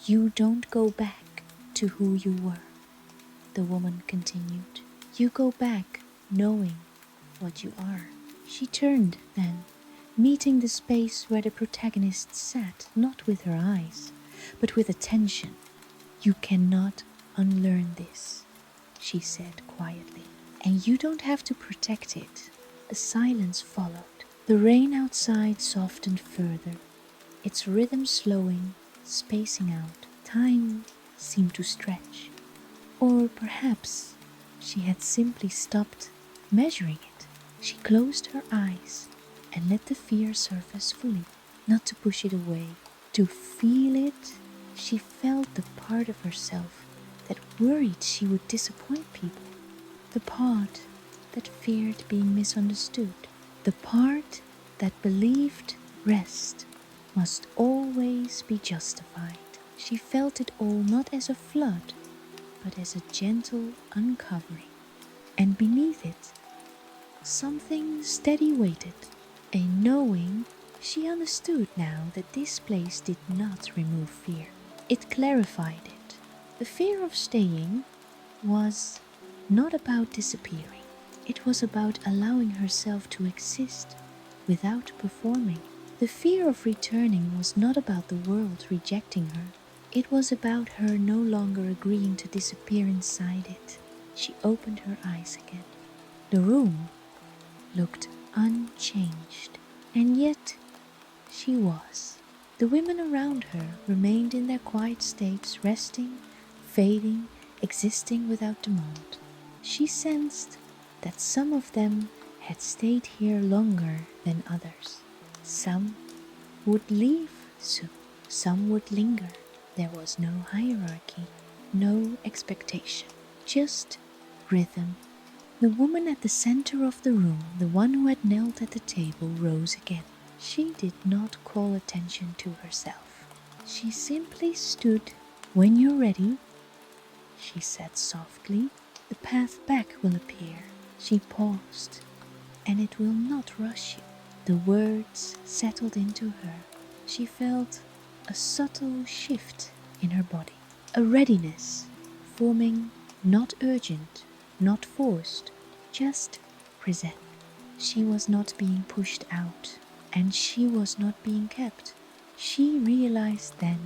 "You don't go back to who you were," the woman continued. "You go back knowing what you are." She turned then, meeting the space where the protagonist sat, not with her eyes, but with attention. "You cannot unlearn this," she said quietly, "and you don't have to protect it." A silence followed. The rain outside softened further, its rhythm slowing, spacing out. Time seemed to stretch. Or perhaps she had simply stopped measuring it. She closed her eyes and let the fear surface fully, not to push it away, to feel it. She felt the part of herself that worried she would disappoint people, the part that feared being misunderstood, the part that believed rest must always be justified. She felt it all not as a flood, but as a gentle uncovering, and beneath it, something steady waited, a knowing. She understood now that this place did not remove fear. It clarified it. The fear of staying was not about disappearing. It was about allowing herself to exist without performing. The fear of returning was not about the world rejecting her. It was about her no longer agreeing to disappear inside it. She opened her eyes again. The room looked unchanged, and yet she was. The women around her remained in their quiet states, resting, fading, existing without demand. She sensed that some of them had stayed here longer than others. Some would leave soon, some would linger. There was no hierarchy, no expectation, just rhythm. The woman at the center of the room, the one who had knelt at the table, rose again. She did not call attention to herself. She simply stood. "When you're ready," she said softly, "the path back will appear." She paused, "and it will not rush you." The words settled into her. She felt a subtle shift in her body, a readiness forming, not urgent, not forced, just present. She was not being pushed out, and she was not being kept. She realized then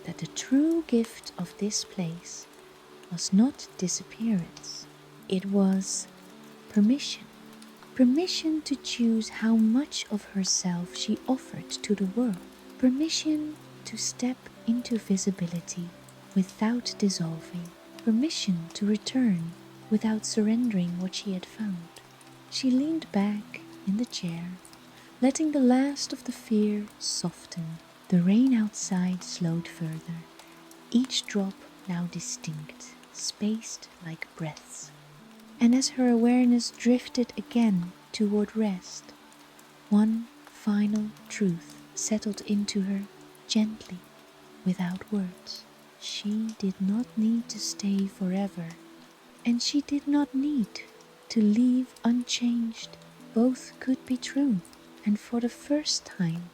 that the true gift of this place was not disappearance. It was permission. Permission to choose how much of herself she offered to the world. Permission to step into visibility without dissolving. Permission to return without surrendering what she had found. She leaned back in the chair, letting the last of the fear soften. The rain outside slowed further, each drop now distinct, spaced like breaths. And as her awareness drifted again toward rest, one final truth settled into her gently, without words. She did not need to stay forever, and she did not need to leave unchanged. Both could be true, and for the first time,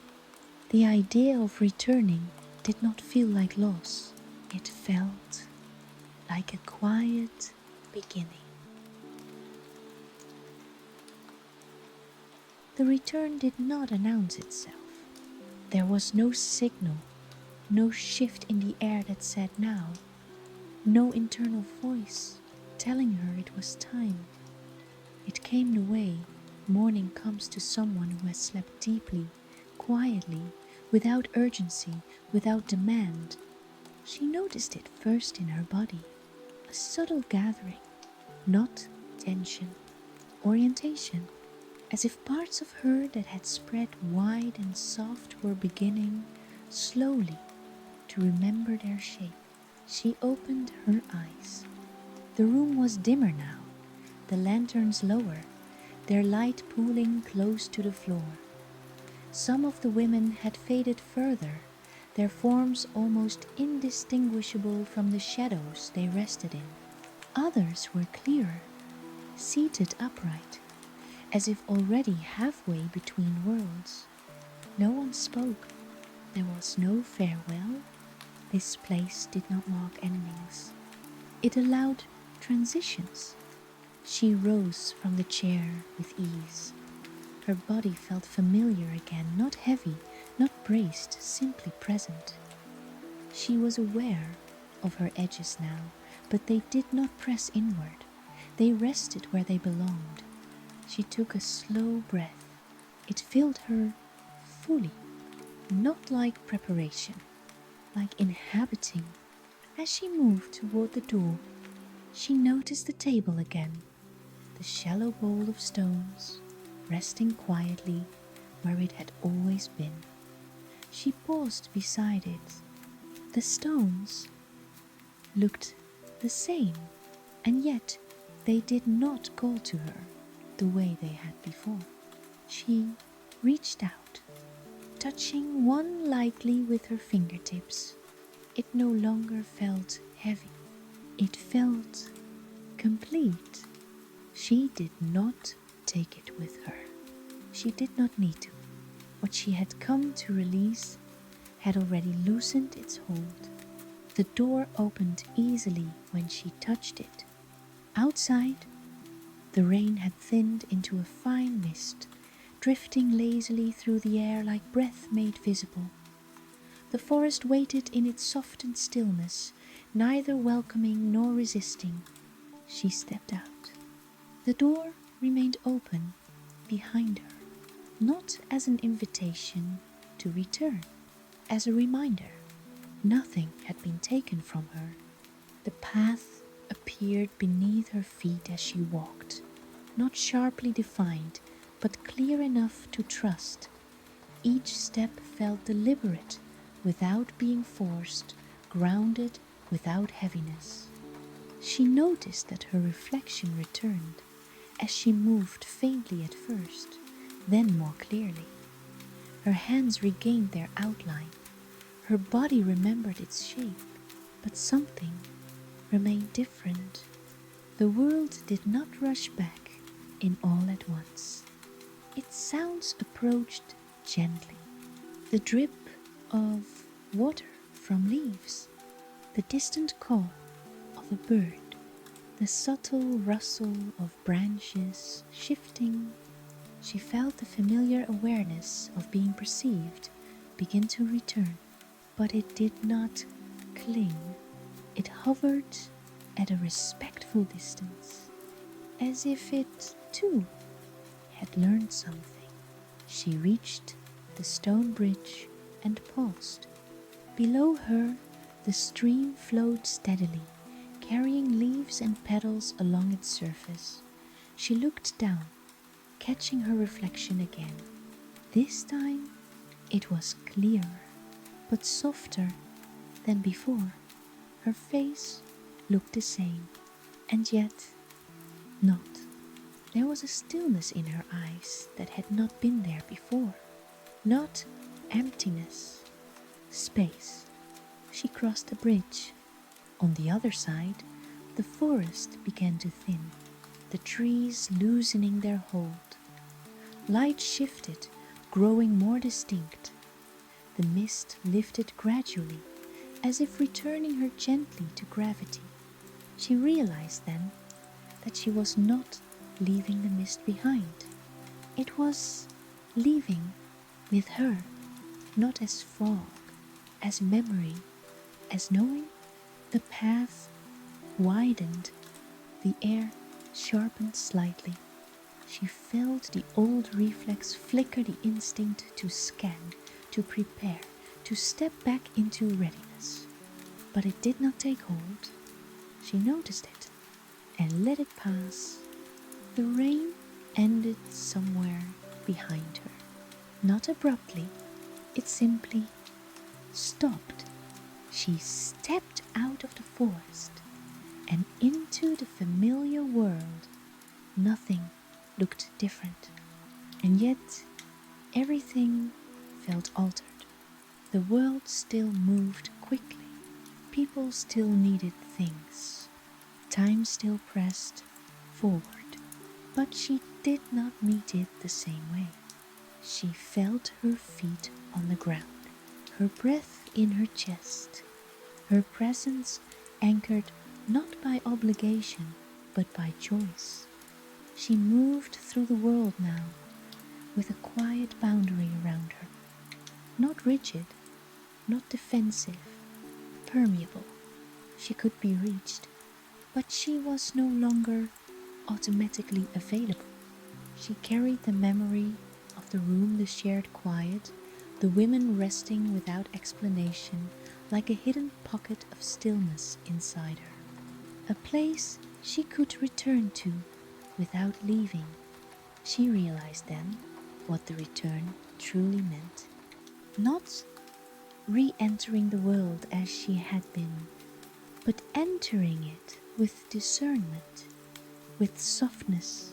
the idea of returning did not feel like loss. It felt like a quiet beginning. The return did not announce itself. There was no signal, no shift in the air that said now, no internal voice telling her it was time. It came the way morning comes to someone who has slept deeply, quietly, without urgency, without demand. She noticed it first in her body, a subtle gathering, not tension, orientation, as if parts of her that had spread wide and soft were beginning slowly to remember their shape. She opened her eyes. The room was dimmer now, the lanterns lower, their light pooling close to the floor. Some of the women had faded further, their forms almost indistinguishable from the shadows they rested in. Others were clearer, seated upright, as if already halfway between worlds. No one spoke. There was no farewell. This place did not mark endings. It allowed transitions. She rose from the chair with ease. Her body felt familiar again, not heavy, not braced, simply present. She was aware of her edges now, but they did not press inward. They rested where they belonged. She took a slow breath. It filled her fully, not like preparation, like inhabiting. As she moved toward the door, she noticed the table again, the shallow bowl of stones, resting quietly where it had always been. She paused beside it. The stones looked the same, and yet they did not call to her the way they had before. She reached out, touching one lightly with her fingertips. It no longer felt heavy. It felt complete. She did not take it with her. She did not need to. What she had come to release had already loosened its hold. The door opened easily when she touched it. Outside, the rain had thinned into a fine mist, drifting lazily through the air like breath made visible. The forest waited in its softened stillness, neither welcoming nor resisting. She stepped out. The door remained open behind her, not as an invitation to return, as a reminder. Nothing had been taken from her. The path appeared beneath her feet as she walked, not sharply defined, but clear enough to trust. Each step felt deliberate, without being forced, grounded without heaviness. She noticed that her reflection returned, as she moved faintly at first, then more clearly. Her hands regained their outline, her body remembered its shape, but something remained different. The world did not rush back in all at once. Its sounds approached gently. The drip of water from leaves, the distant call of a bird, the subtle rustle of branches shifting. She felt the familiar awareness of being perceived begin to return, but it did not cling. It hovered at a respectful distance, as if it, too, had learned something. She reached the stone bridge and paused. Below her, the stream flowed steadily, carrying leaves and petals along its surface. She looked down, catching her reflection again. This time, it was clearer, but softer than before. Her face looked the same, and yet not. There was a stillness in her eyes that had not been there before. Not emptiness, space. She crossed the bridge. On the other side, the forest began to thin, the trees loosening their hold. Light shifted, growing more distinct. The mist lifted gradually, as if returning her gently to gravity. She realized then that she was not leaving the mist behind. It was leaving with her, not as fog, as memory, as knowing. The path widened, the air sharpened slightly. She felt the old reflex flicker, the instinct to scan, to prepare, to step back into readiness. But it did not take hold. She noticed it and let it pass. The rain ended somewhere behind her. Not abruptly, it simply stopped. She stepped out of the forest and into the familiar world. Nothing looked different, and yet everything felt altered. The world still moved quickly. People still needed things. Time still pressed forward, but she did not meet it the same way. She felt her feet on the ground, her breath in her chest, her presence anchored not by obligation but by choice. She moved through the world now with a quiet boundary around her, not rigid, not defensive, permeable. She could be reached, but she was no longer automatically available. She carried the memory of the room, the shared quiet, the women resting without explanation, like a hidden pocket of stillness inside her. A place she could return to without leaving. She realized then what the return truly meant. Not re-entering the world as she had been, but entering it with discernment, with softness,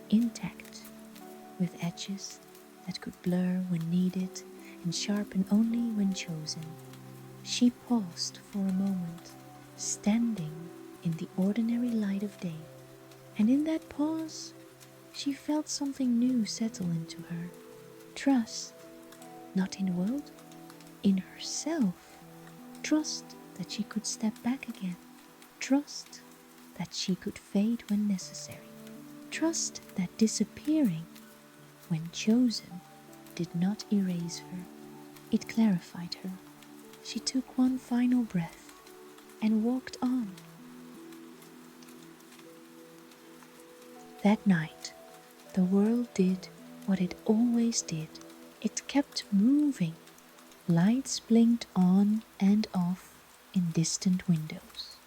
intact, with edges that could blur when needed and sharpen only when chosen. She paused for a moment, standing in the ordinary light of day, and in that pause she felt something new settle into her. Trust, not in the world, in herself. Trust that she could step back again. Trust that she could fade when necessary. Trust that disappearing, when chosen, did not erase her. It clarified her. She took one final breath and walked on. That night, the world did what it always did. It kept moving. Lights blinked on and off in distant windows.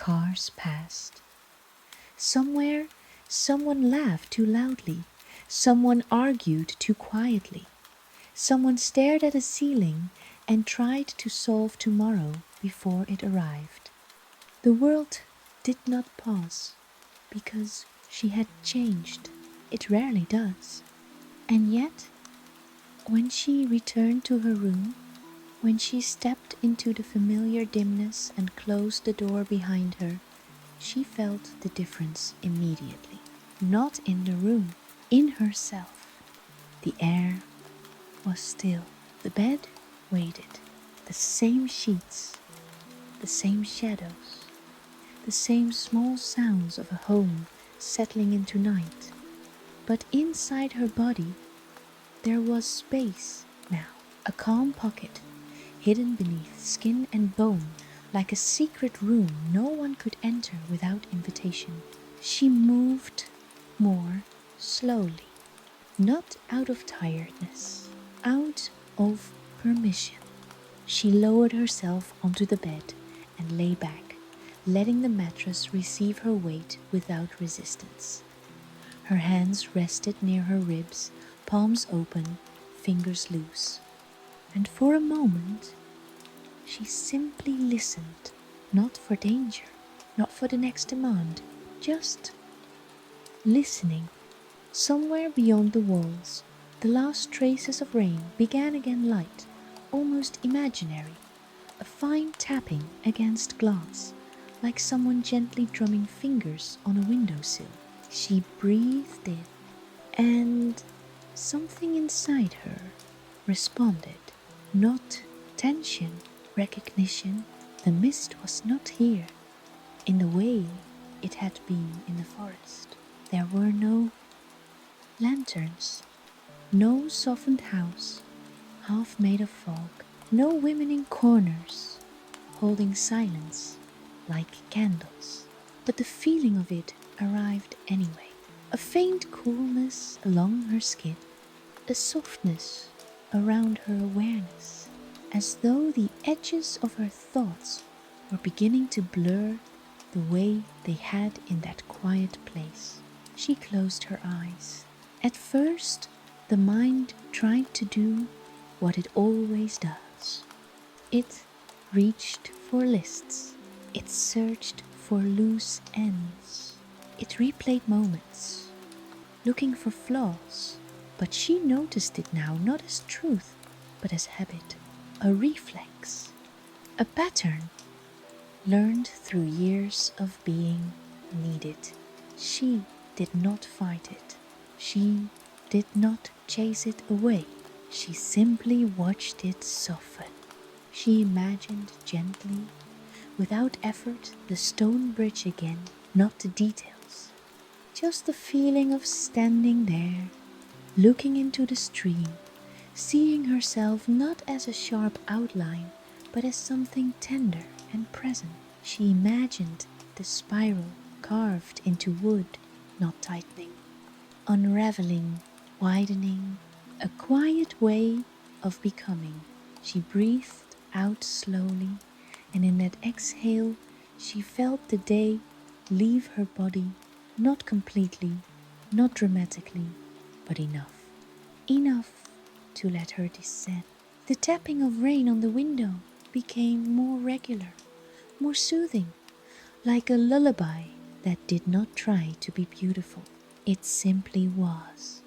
Cars passed. Somewhere, someone laughed too loudly. Someone argued too quietly. Someone stared at a ceiling and tried to solve tomorrow before it arrived. The world did not pause because she had changed. It rarely does. And yet, when she returned to her room, when she stepped into the familiar dimness and closed the door behind her, she felt the difference immediately. Not in the room, in herself. The air was still. The bed waited. The same sheets, the same shadows, the same small sounds of a home settling into night. But inside her body, there was space now, a calm pocket, hidden beneath skin and bone, like a secret room no one could enter without invitation. She moved more slowly, not out of tiredness, out of permission. She lowered herself onto the bed and lay back, letting the mattress receive her weight without resistance. Her hands rested near her ribs, palms open, fingers loose. And for a moment, she simply listened, not for danger, not for the next demand, just listening. Somewhere beyond the walls, the last traces of rain began again light, almost imaginary, a fine tapping against glass, like someone gently drumming fingers on a windowsill. She breathed in, and something inside her responded. Not tension, recognition. The mist was not here, in the way it had been in the forest. There were no lanterns, no softened house, half made of fog, no women in corners, holding silence like candles. But the feeling of it arrived anyway. A faint coolness along her skin, a softness around her awareness, as though the edges of her thoughts were beginning to blur the way they had in that quiet place. She closed her eyes. At first, the mind tried to do what it always does. It reached for lists. It searched for loose ends. It replayed moments, looking for flaws. But she noticed it now not as truth, but as habit, a reflex, a pattern learned through years of being needed. She did not fight it. She did not chase it away. She simply watched it soften. She imagined gently, without effort, the stone bridge again, not the details. Just the feeling of standing there, looking into the stream, seeing herself not as a sharp outline, but as something tender and present. She imagined the spiral carved into wood, not tightening, unraveling, widening, a quiet way of becoming. She breathed out slowly, and in that exhale she felt the day leave her body, not completely, not dramatically, but enough. Enough to let her descend. The tapping of rain on the window became more regular, more soothing, like a lullaby that did not try to be beautiful. It simply was.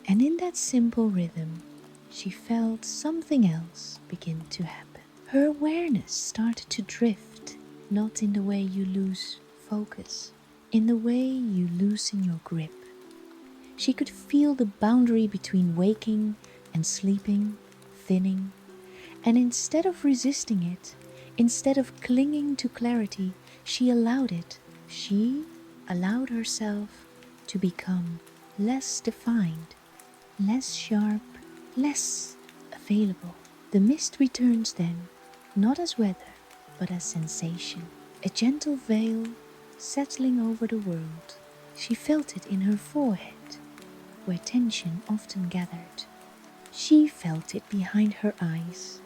And in that simple rhythm, she felt something else begin to happen. Her awareness started to drift, not in the way you lose focus, in the way you loosen your grip. She could feel the boundary between waking and sleeping thinning, and instead of resisting it, instead of clinging to clarity, she allowed it. She allowed herself to become less defined, less sharp, less available. The mist returns then, not as weather, but as sensation, a gentle veil settling over the world. She felt it in her forehead, where tension often gathered. She felt it behind her eyes,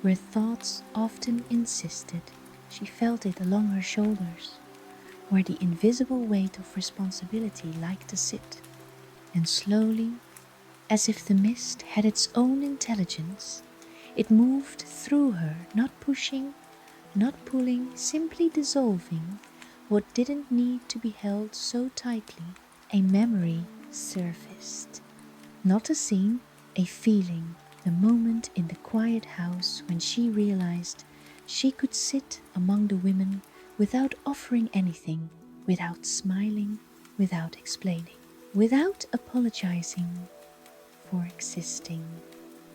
where thoughts often insisted. She felt it along her shoulders, where the invisible weight of responsibility liked to sit. And slowly, as if the mist had its own intelligence, it moved through her, not pushing, not pulling, simply dissolving what didn't need to be held so tightly. A memory surfaced. Not a scene, a feeling, the moment in the quiet house when she realized she could sit among the women without offering anything, without smiling, without explaining, without apologizing for existing.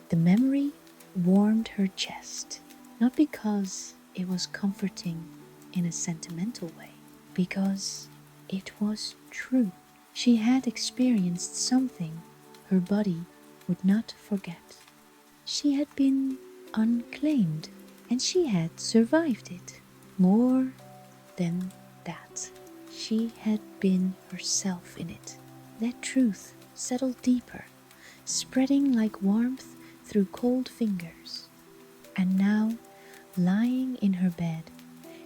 The memory warmed her chest, not because it was comforting in a sentimental way, because it was true. She had experienced something her body would not forget. She had been unclaimed, and she had survived it. More than that, she had been herself in it. That truth settled deeper, spreading like warmth through cold fingers. And now, lying in her bed,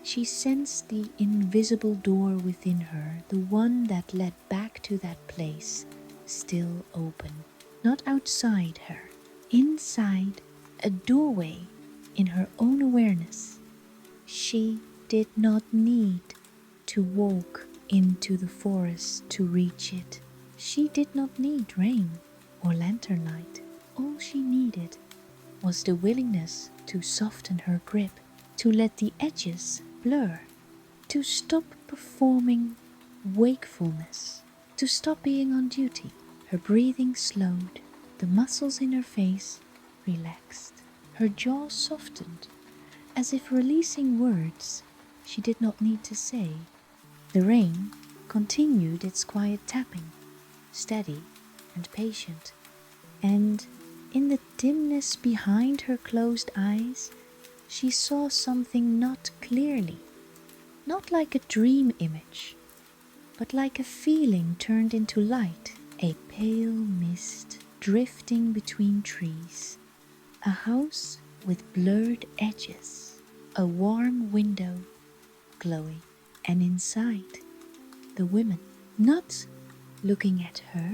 she sensed the invisible door within her, the one that led back to that place, still open. Not outside her, inside, a doorway in her own awareness. She did not need to walk into the forest to reach it. She did not need rain or lantern light. All she needed was the willingness to soften her grip, to let the edges blur, to stop performing wakefulness, to stop being on duty. Her breathing slowed, the muscles in her face relaxed, her jaw softened, as if releasing words she did not need to say. The rain continued its quiet tapping, steady and patient, and in the dimness behind her closed eyes, she saw something not clearly, not like a dream image, but like a feeling turned into light, a pale mist drifting between trees, a house with blurred edges, a warm window glowing, and inside, the women, not looking at her,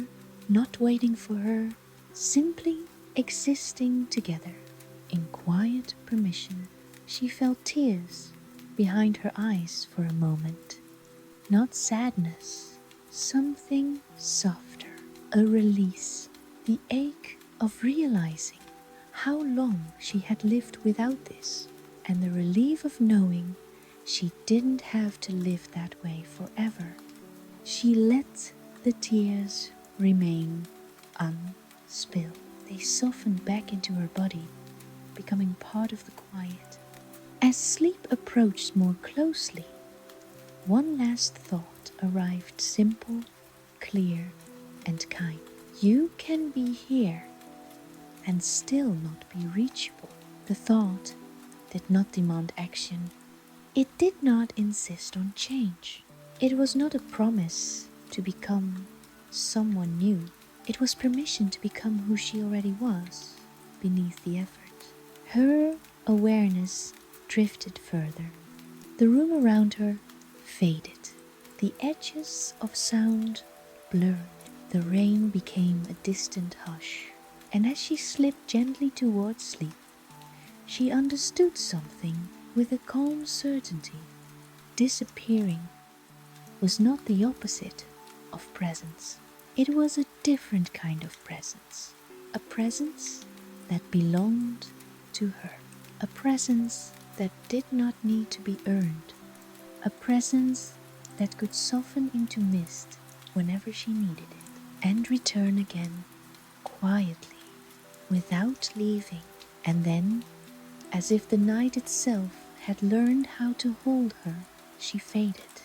not waiting for her, simply existing together in quiet permission. She felt tears behind her eyes for a moment. Not sadness, something softer, a release, the ache of realizing how long she had lived without this, and the relief of knowing she didn't have to live that way forever. She let the tears remain unspilled. They softened back into her body, becoming part of the quiet. As sleep approached more closely, one last thought arrived, simple, clear, and kind. You can be here and still not be reachable. The thought did not demand action. It did not insist on change. It was not a promise to become someone new. It was permission to become who she already was, beneath the effort. Her awareness drifted further. The room around her faded. The edges of sound blurred. The rain became a distant hush. And as she slipped gently towards sleep, she understood something with a calm certainty. Disappearing was not the opposite of presence. It was a different kind of presence. A presence that belonged to her. A presence that did not need to be earned. A presence that could soften into mist whenever she needed it and return again quietly, without leaving. And then, as if the night itself had learned how to hold her, she faded,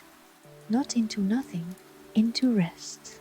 not into nothing, into rest.